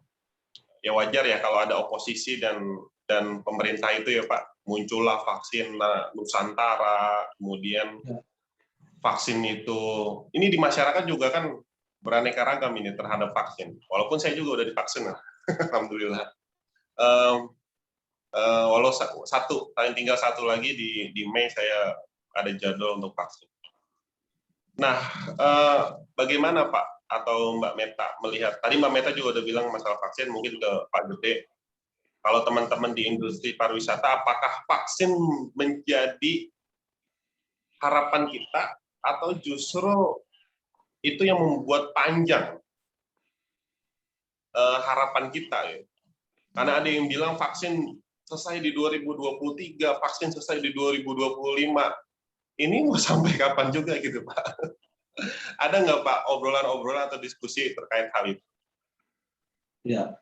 ya wajar ya kalau ada oposisi dan pemerintah itu ya Pak, muncullah vaksin Nusantara, kemudian vaksin itu, ini di masyarakat juga kan beraneka ragam ini terhadap vaksin. Walaupun saya juga udah divaksin, alhamdulillah. Walau tinggal satu lagi di Mei saya ada jadwal untuk vaksin. Nah, bagaimana Pak atau Mbak Meta melihat? Tadi Mbak Meta juga udah bilang masalah vaksin, mungkin ke Pak Gede. Kalau teman-teman di industri pariwisata, apakah vaksin menjadi harapan kita atau justru itu yang membuat panjang harapan kita ya? Karena ada yang bilang vaksin selesai di 2023, vaksin selesai di 2025. Ini mau sampai kapan juga gitu Pak? Ada nggak Pak obrolan-obrolan atau diskusi terkait hal itu? Ya,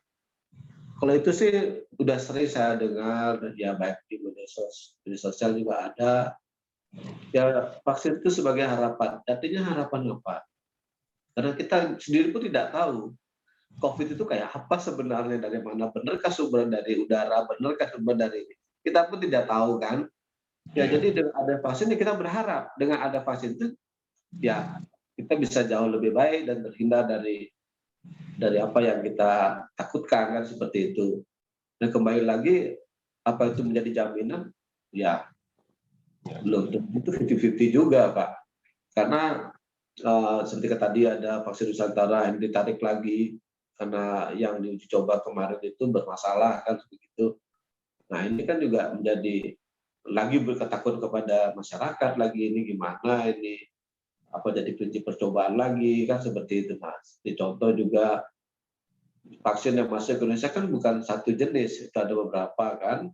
kalau itu sih udah sering saya dengar ya, baik di media sosial juga ada. Ya, vaksin itu sebagai harapan. Artinya harapan apa? Karena kita sendiri pun tidak tahu COVID itu kayak apa sebenarnya, dari mana, benarkah sumber dari udara, benarkah sumber dari ini. Kita pun tidak tahu kan. Ya, jadi dengan ada vaksin kita berharap dengan ada vaksin itu ya kita bisa jauh lebih baik dan terhindar dari apa yang kita takutkan kan, seperti itu. Dan kembali lagi apa itu menjadi jaminan? Ya belum tentu 50-50 juga Pak. Karena seperti tadi ada vaksin Nusantara yang ditarik lagi karena yang diuji coba kemarin itu bermasalah kan begitu. Nah ini kan juga menjadi lagi berketakut kepada masyarakat lagi, ini gimana ini apa jadi prinsip percobaan lagi kan, seperti itu Mas. Di contoh juga vaksin yang masuk ke Indonesia kan bukan satu jenis, itu ada beberapa kan.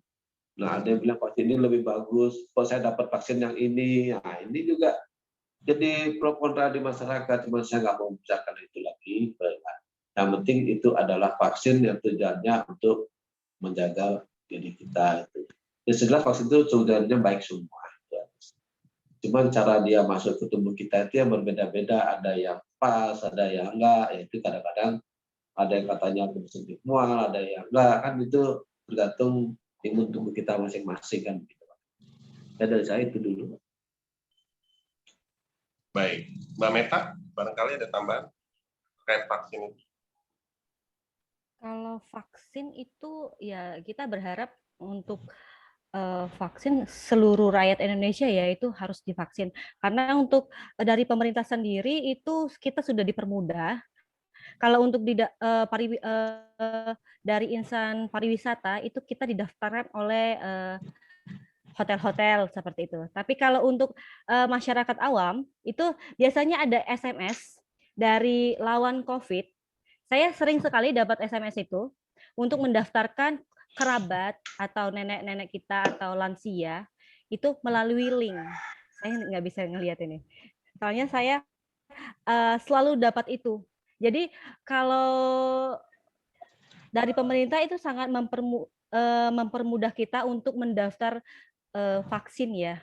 Nah ada yang bilang vaksin ini lebih bagus, kok saya dapat vaksin yang ini. Nah ini juga jadi pro kontra di masyarakat, cuma saya nggak mau membicarakan itu lagi. Yang penting itu adalah vaksin yang tujuannya untuk menjaga diri kita. Ya jelas vaksin itu sebenarnya baik semua. Ya. Cuman cara dia masuk ke tubuh kita itu yang berbeda-beda. Ada yang pas, ada yang enggak. Ya itu kadang-kadang ada yang katanya bersuntik mual, ada yang enggak. Kan itu tergantung imun tubuh kita masing-masing kan. Ya dari saya itu dulu. Baik, Mbak Meta, barangkali ada tambahan terkait vaksin itu. Kalau vaksin itu ya kita berharap untuk vaksin seluruh rakyat Indonesia ya itu harus divaksin. Karena untuk dari pemerintah sendiri itu kita sudah dipermudah Kalau untuk dari insan pariwisata itu kita didaftarkan oleh hotel-hotel seperti itu. Tapi kalau untuk masyarakat awam itu biasanya ada SMS dari lawan COVID. Saya sering sekali dapat SMS itu untuk mendaftarkan kerabat atau nenek-nenek kita atau lansia itu melalui link. Saya nggak bisa ngelihat ini. Soalnya saya selalu dapat itu. Jadi kalau dari pemerintah itu sangat mempermudah kita untuk mendaftar vaksin ya.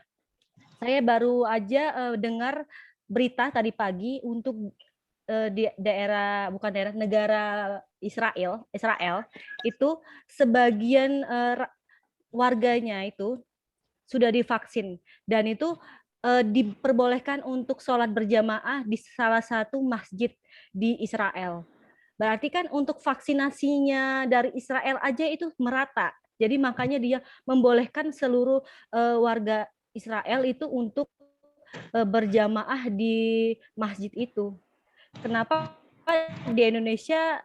Saya baru aja dengar berita tadi pagi untuk di negara Israel itu sebagian warganya itu sudah divaksin dan itu diperbolehkan untuk sholat berjamaah di salah satu masjid di Israel. Berarti kan untuk vaksinasinya dari Israel aja itu merata. Jadi makanya dia membolehkan seluruh warga Israel itu untuk berjamaah di masjid itu. Kenapa di Indonesia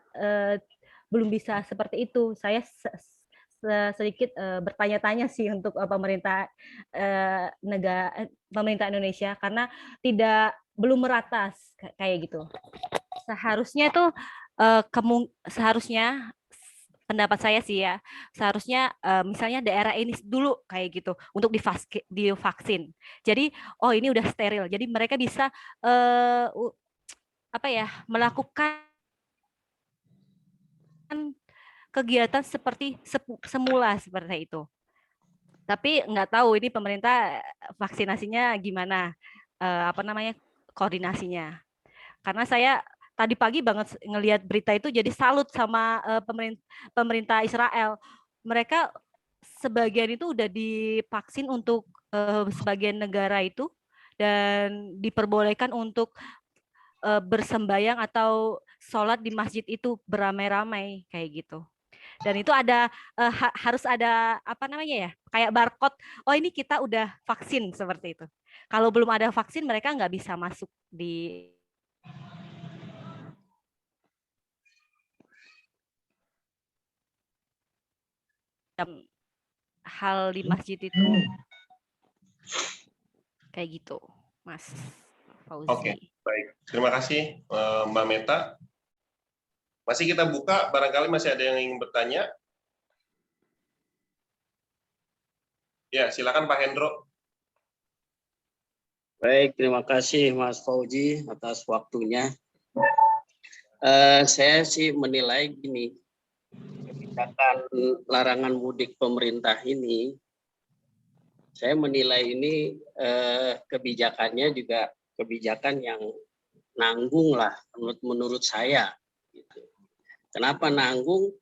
belum bisa seperti itu? Saya sedikit bertanya-tanya sih untuk pemerintah pemerintah Indonesia karena belum merata kayak gitu. Seharusnya itu seharusnya pendapat saya sih ya, seharusnya misalnya daerah ini dulu kayak gitu untuk divaksin. Jadi ini udah steril. Jadi mereka bisa melakukan kegiatan seperti semula seperti itu. Tapi nggak tahu ini pemerintah vaksinasinya gimana, koordinasinya. Karena saya tadi pagi banget ngelihat berita itu jadi salut sama pemerintah Israel. Mereka sebagian itu udah divaksin untuk sebagian negara itu dan diperbolehkan untuk bersembayang atau sholat di masjid itu beramai-ramai kayak gitu. Dan itu ada harus ada kayak barcode. Oh ini kita udah vaksin seperti itu. Kalau belum ada vaksin mereka nggak bisa masuk di hal di masjid itu kayak gitu, Mas Fauzi. Oke, baik. Terima kasih Mbak Meta. Masih kita buka, barangkali masih ada yang ingin bertanya. Ya, silakan Pak Hendro. Baik, terima kasih Mas Fauzi atas waktunya. Saya sih menilai gini, kebijakan larangan mudik pemerintah ini, saya menilai ini kebijakannya juga kebijakan yang nanggung lah menurut saya. Gitu. Kenapa nanggung?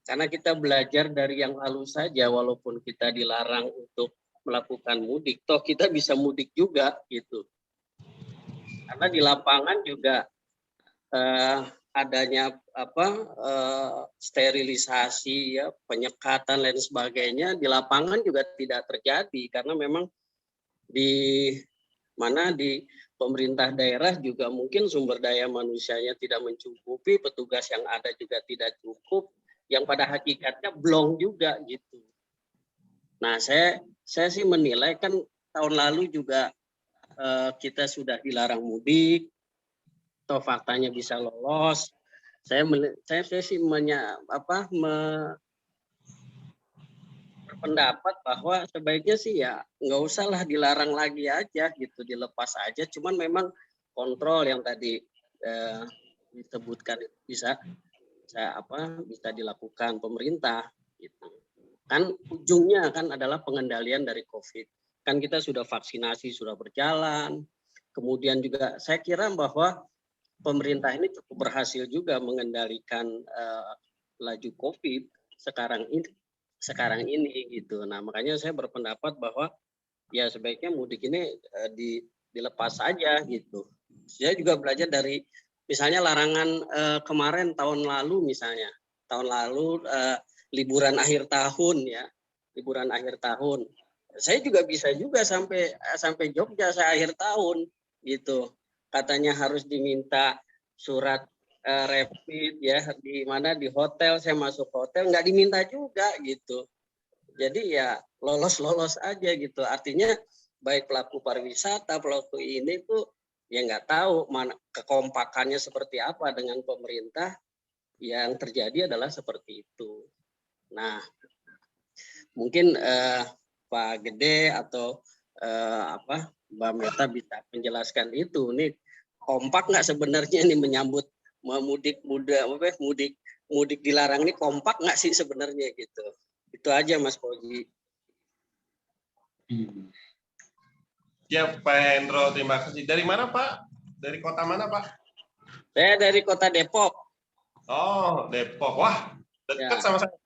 Karena kita belajar dari yang lalu saja, walaupun kita dilarang untuk melakukan mudik, toh kita bisa mudik juga gitu. Karena di lapangan juga adanya sterilisasi, ya, penyekatan lain sebagainya di lapangan juga tidak terjadi karena memang di pemerintah daerah juga mungkin sumber daya manusianya tidak mencukupi, petugas yang ada juga tidak cukup, yang pada hakikatnya blong juga gitu. Nah, saya sih menilai kan tahun lalu juga kita sudah dilarang mudik, toh faktanya bisa lolos. Saya sih berpendapat bahwa sebaiknya sih ya nggak usahlah dilarang lagi aja gitu, dilepas aja. Cuman memang kontrol yang tadi disebutkan bisa dilakukan pemerintah gitu. Kan ujungnya kan adalah pengendalian dari COVID. Kan kita sudah vaksinasi, sudah berjalan. Kemudian juga saya kira bahwa pemerintah ini cukup berhasil juga mengendalikan laju COVID sekarang ini gitu. Nah, makanya saya berpendapat bahwa ya sebaiknya mudik ini dilepas saja gitu. Saya juga belajar dari misalnya larangan kemarin tahun lalu liburan akhir tahun ya, liburan akhir tahun. Saya juga bisa juga sampai Jogja saya akhir tahun gitu. Katanya harus diminta surat rapid ya, di mana di hotel, saya masuk hotel nggak diminta juga gitu. Jadi ya lolos-lolos aja gitu. Artinya baik pelaku pariwisata, pelaku ini tuh ya nggak tahu mana kekompakannya seperti apa dengan pemerintah. Yang terjadi adalah seperti itu. Nah, mungkin Pak Gede atau Mbak Meta bisa menjelaskan itu. Nih kompak nggak sebenarnya nih menyambut mudik dilarang ini, kompak nggak sih sebenarnya gitu. Itu aja Mas Fauzi. Ya Pak Hendro, terima kasih. Dari mana Pak? Dari kota mana Pak? Saya dari kota Depok. Oh, Depok. Wah, dekat sama saya.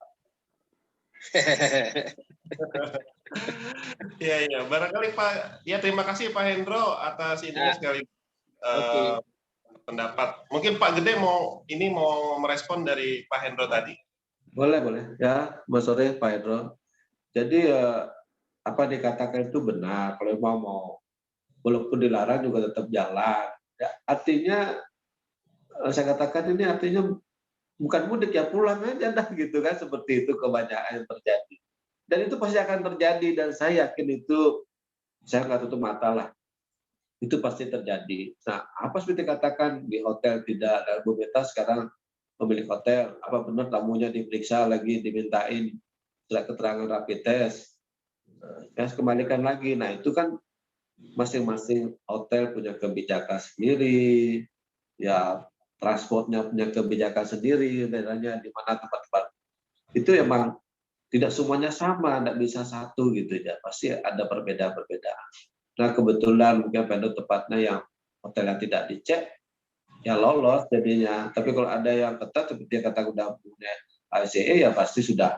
Iya. Barangkali Pak, ya terima kasih Pak Hendro atas ininya sekali pendapat. Mungkin Pak Gede mau merespon dari Pak Hendro tadi. Boleh. Ya, selamat sore Pak Hendro. Jadi apa dikatakan itu benar. Kalau mau walaupun dilarang juga tetap jalan. Ya, artinya saya katakan ini artinya bukan mudik ya, pulang aja dah gitu kan, seperti itu kebanyakan yang terjadi. Dan itu pasti akan terjadi dan saya yakin itu, saya nggak tutup mata lah. Itu pasti terjadi. Nah, apa seperti dikatakan di hotel tidak ada, Bu Meta sekarang pemilik hotel, apa benar tamunya diperiksa lagi, dimintain surat keterangan rapid test. Ya, kembalikan lagi. Nah, itu kan masing-masing hotel punya kebijakan sendiri, ya transportnya punya kebijakan sendiri, daerahnya di mana tempat-tempat itu emang tidak semuanya sama, tidak bisa satu gitu ya, pasti ada perbedaan-perbedaan. Nah kebetulan mungkin pada tepatnya yang hotel yang tidak dicek, ya lolos jadinya. Tapi kalau ada yang ketat seperti yang kata udah punya ACE ya pasti sudah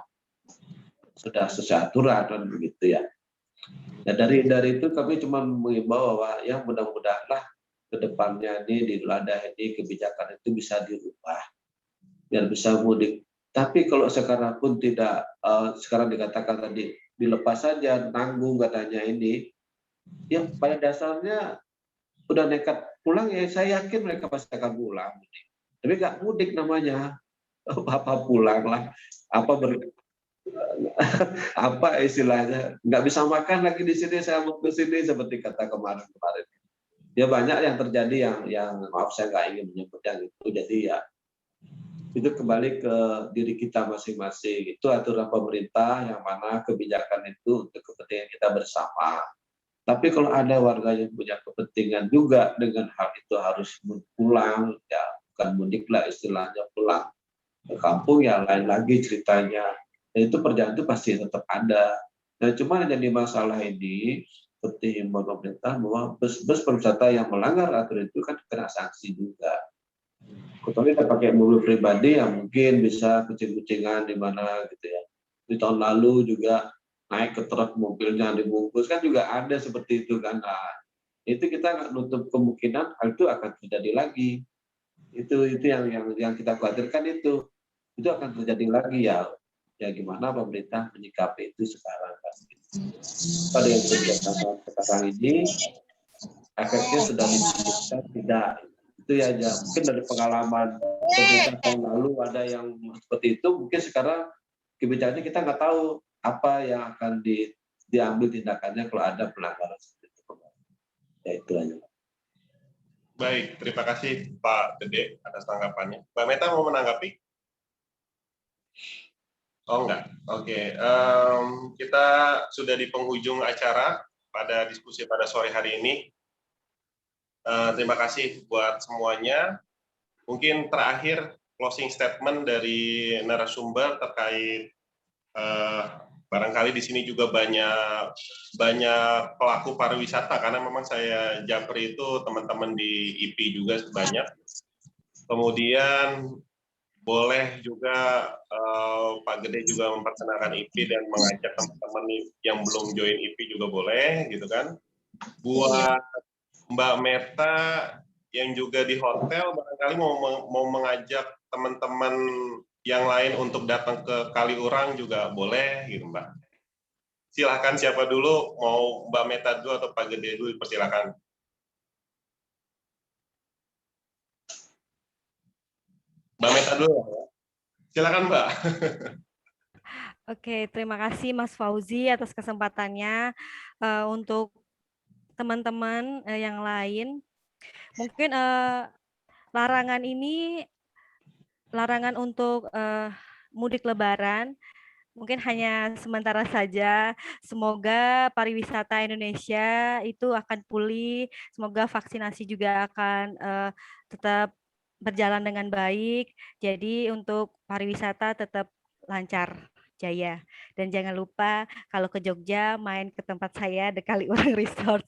sesuai aturan kan begitu ya. Nah dari itu kami cuma mengimbau bahwa yang mudah-mudahanlah kedepannya ini di Idul Adha ini kebijakan itu bisa dirubah biar bisa mudik. Tapi kalau sekarang pun tidak, sekarang dikatakan tadi dilepas saja, nanggung katanya ini, ya pada dasarnya udah nekat pulang ya saya yakin mereka pasti akan pulang. Tapi nggak mudik namanya, apa pulang lah, apa istilahnya, nggak bisa makan lagi di sini, saya mau ke sini seperti kata kemarin. Ya banyak yang terjadi yang maaf saya nggak ingin menyebut yang itu. Jadi ya itu kembali ke diri kita masing-masing. Itu aturan pemerintah yang mana kebijakan itu untuk kepentingan kita bersama. Tapi kalau ada warga yang punya kepentingan juga dengan hal itu harus pulang, ya bukan mudik lah istilahnya, pulang ke kampung ya lain lagi ceritanya. Dan itu perjalanan itu pasti tetap ada. Nah cuma yang jadi masalah ini seperti himbauan pemerintah bahwa bus pariwisata yang melanggar aturan itu kan kena sanksi juga. Kecuali kita pakai mobil pribadi yang mungkin bisa kucing-kucingan di mana gitu ya. Di tahun lalu juga naik ke truk mobilnya dibungkus kan juga ada seperti itu kan. Nah, itu kita nggak nutup kemungkinan hal itu akan terjadi lagi. Itu yang kita khawatirkan itu akan terjadi lagi ya. Ya gimana pemerintah menyikapi itu sekarang pasti. Pada yang kegiatan sekarang ini efeknya sudah dibuktikan tidak. Itu ya aja. Mungkin dari pengalaman pemerintah tahun lalu ada yang seperti itu, mungkin sekarang kebijakannya kita nggak tahu apa yang akan diambil tindakannya kalau ada pelanggaran seperti itu. Ya itu aja. Baik, terima kasih Pak Gede atas tanggapannya. Mbak Meta mau menanggapi? Oh enggak, oke. Kita sudah di penghujung acara pada diskusi pada sore hari ini. Terima kasih buat semuanya. Mungkin terakhir closing statement dari narasumber terkait barangkali di sini juga banyak pelaku pariwisata karena memang saya japri itu teman-teman di IP juga banyak. Kemudian boleh juga Pak Gede juga memperkenalkan IP dan mengajak teman-teman yang belum join IP juga boleh, gitu kan. Buat Mbak Meta yang juga di hotel, barangkali mau mengajak teman-teman yang lain untuk datang ke Kaliurang juga boleh, gitu Mbak. Silahkan siapa dulu, mau Mbak Meta dulu atau Pak Gede dulu, persilakan. Mbak Meta dulu. Silakan Mbak. Oke, terima kasih Mas Fauzi atas kesempatannya. Untuk teman-teman yang lain, mungkin larangan untuk mudik Lebaran mungkin hanya sementara saja. Semoga pariwisata Indonesia itu akan pulih. Semoga vaksinasi juga akan tetap berjalan dengan baik. Jadi untuk pariwisata tetap lancar jaya. Dan jangan lupa kalau ke Jogja main ke tempat saya The Kaliurang Resort.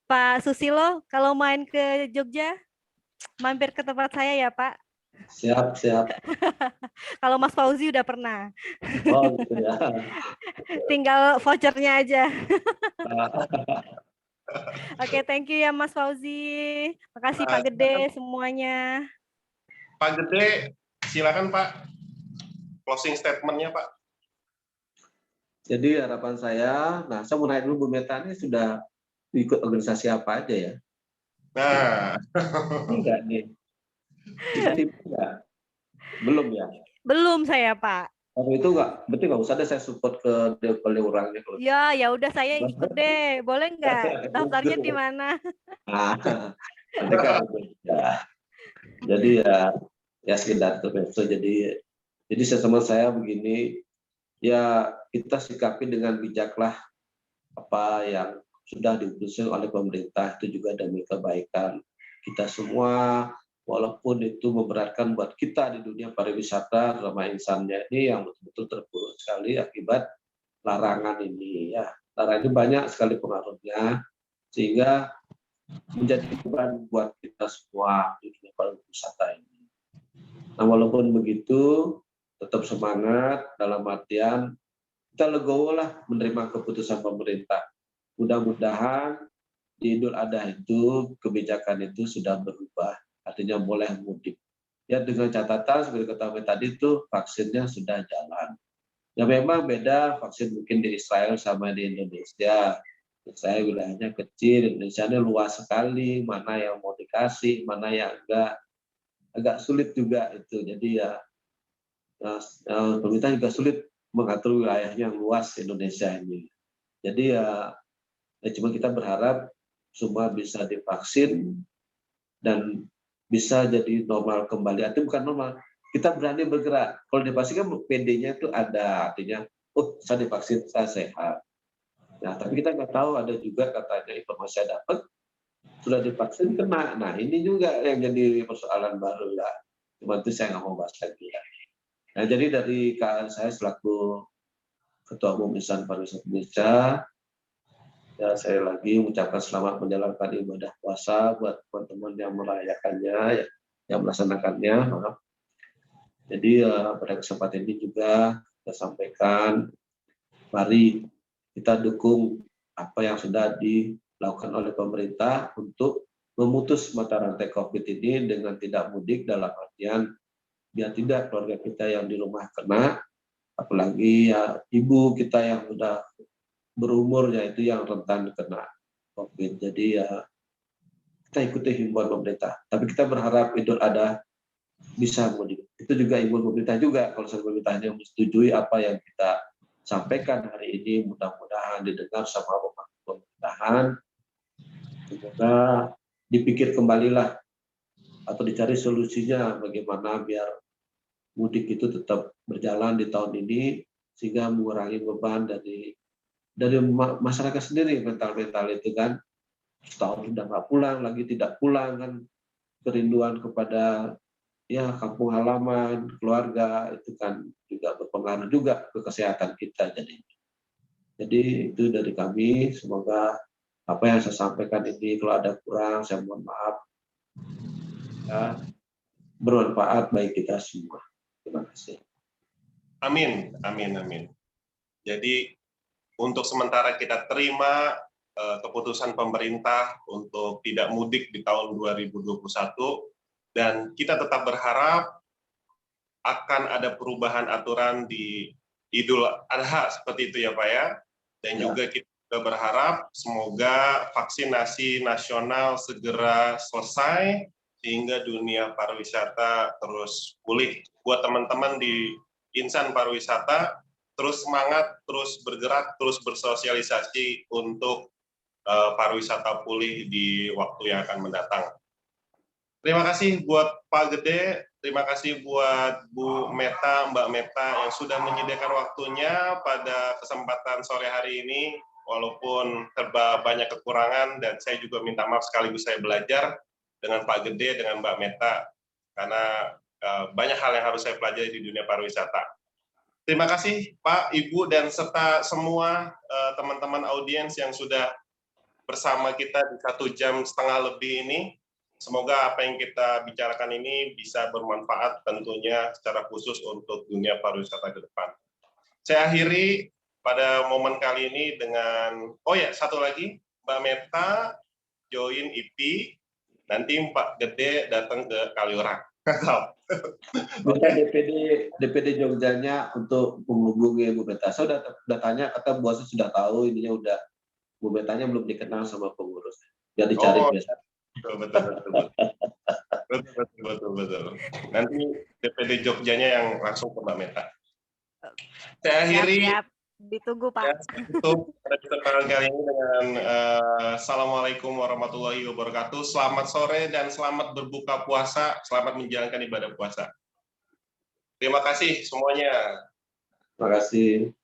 Pak Susilo, kalau main ke Jogja mampir ke tempat saya ya Pak. Siap, siap. Kalau Mas Fauzi udah pernah. Oh gitu ya. Tinggal vouchernya aja. Oke, thank you ya Mas Fauzi. Makasih Pak Gede semuanya. Pak Gede, silakan Pak. Closing statement-nya Pak. Jadi harapan saya, nah saya mau nanya dulu Bu Meta ini sudah ikut organisasi apa aja ya? Nah, Enggak nih. Enggak. Belum ya? Belum saya Pak. Kalau itu enggak, berarti nggak usah deh saya support ke Kaliurangnya kalau. Ya udah saya ikut deh. Boleh nggak? Daftarnya di mana? Nah, nanti kan ya. Jadi ya sekedar itu. Jadi sama saya begini, ya kita sikapi dengan bijaklah apa yang sudah diputuskan oleh pemerintah, itu juga demi kebaikan kita semua, walaupun itu memberatkan buat kita di dunia pariwisata sama insannya ini yang betul-betul terpuruk sekali akibat larangan ini ya. Larangan ini banyak sekali pengaruhnya sehingga menjadi beban buat kita semua di dunia pariwisata ini. Nah, walaupun begitu tetap semangat dalam artian kita legowo lah menerima keputusan pemerintah. Mudah-mudahan di Idul Adha itu kebijakan itu sudah berubah, artinya boleh mudik. Ya dengan catatan seperti kata tadi itu vaksinnya sudah jalan. Ya memang beda vaksin mungkin di Israel sama di Indonesia. Saya wilayahnya kecil, Indonesia ini luas sekali, mana yang mau dikasih, mana yang agak sulit juga itu. Jadi ya pemerintah juga sulit mengatur wilayahnya yang luas Indonesia ini. Jadi ya cuma kita berharap semua bisa divaksin dan bisa jadi normal kembali. Artinya bukan normal, kita berani bergerak. Kalau dipastikan PD-nya itu ada, artinya, oh saya divaksin, saya sehat. Nah, tapi kita nggak tahu, ada juga katanya informasi saya dapat, sudah divaksin kena. Nah, ini juga yang jadi persoalan baru ya. Cuma itu saya nggak mau bahas lagi ya. Nah, jadi dari saya selaku Ketua Umum Insan Pariwisata Indonesia, ya saya lagi mengucapkan selamat menjalankan ibadah puasa buat teman-teman yang merayakannya, yang melaksanakannya. Maaf. Jadi pada kesempatan ini juga kita sampaikan, mari kita dukung apa yang sudah dilakukan oleh pemerintah untuk memutus mata rantai COVID ini dengan tidak mudik, dalam artian biar tidak keluarga kita yang di rumah kena, apalagi ya ibu kita yang sudah berumur yaitu yang rentan kena COVID. Jadi ya kita ikuti himbauan pemerintah. Tapi kita berharap Idul Adha bisa mudik. Itu juga himbauan pemerintah juga. Kalau pemerintahnya menyetujui apa yang kita sampaikan hari ini, mudah-mudahan didengar sama pemerintahan. Semoga dipikir kembalilah atau dicari solusinya bagaimana biar mudik itu tetap berjalan di tahun ini sehingga mengurangi beban dari masyarakat sendiri. Mental itu kan setahun sudah nggak pulang lagi, tidak pulang kan, kerinduan kepada ya kampung halaman, keluarga itu kan juga berpengaruh juga ke kesehatan kita. Jadi itu dari kami, semoga apa yang saya sampaikan ini kalau ada kurang saya mohon maaf ya, bermanfaat bagi kita semua. Terima kasih. Amin, amin, amin. Jadi untuk sementara kita terima keputusan pemerintah untuk tidak mudik di tahun 2021 dan kita tetap berharap akan ada perubahan aturan di Idul Adha seperti itu ya Pak ya. Dan juga kita berharap semoga vaksinasi nasional segera selesai sehingga dunia pariwisata terus pulih. Buat teman-teman di insan pariwisata, terus semangat, terus bergerak, terus bersosialisasi untuk pariwisata pulih di waktu yang akan mendatang. Terima kasih buat Pak Gede, terima kasih buat Bu Meta, Mbak Meta yang sudah menyediakan waktunya pada kesempatan sore hari ini, walaupun serba banyak kekurangan, dan saya juga minta maaf sekaligus saya belajar dengan Pak Gede, dengan Mbak Meta, karena banyak hal yang harus saya pelajari di dunia pariwisata. Terima kasih Pak, Ibu, dan serta semua teman-teman audiens yang sudah bersama kita di 1,5 jam lebih ini. Semoga apa yang kita bicarakan ini bisa bermanfaat tentunya secara khusus untuk dunia pariwisata ke depan. Saya akhiri pada momen kali ini dengan, oh ya, satu lagi, Mbak Meta join IP, nanti Pak Gede datang ke Kaliurang. Minta DPD Jogjanya untuk menghubungi Bu Meta. Saya udah tanya, kata bosnya sudah tahu, ininya udah, Bu Metanya belum dikenal sama pengurus. Jadi cari biasa. Betul. Nanti DPD Jogjanya yang langsung ke Mbak Meta. Saya akhiri. Siap. Ditunggu Pak. Ya, tutup pada kesempatan kali ini dengan Assalamualaikum warahmatullahi wabarakatuh. Selamat sore dan selamat berbuka puasa. Selamat menjalankan ibadah puasa. Terima kasih semuanya. Terima kasih.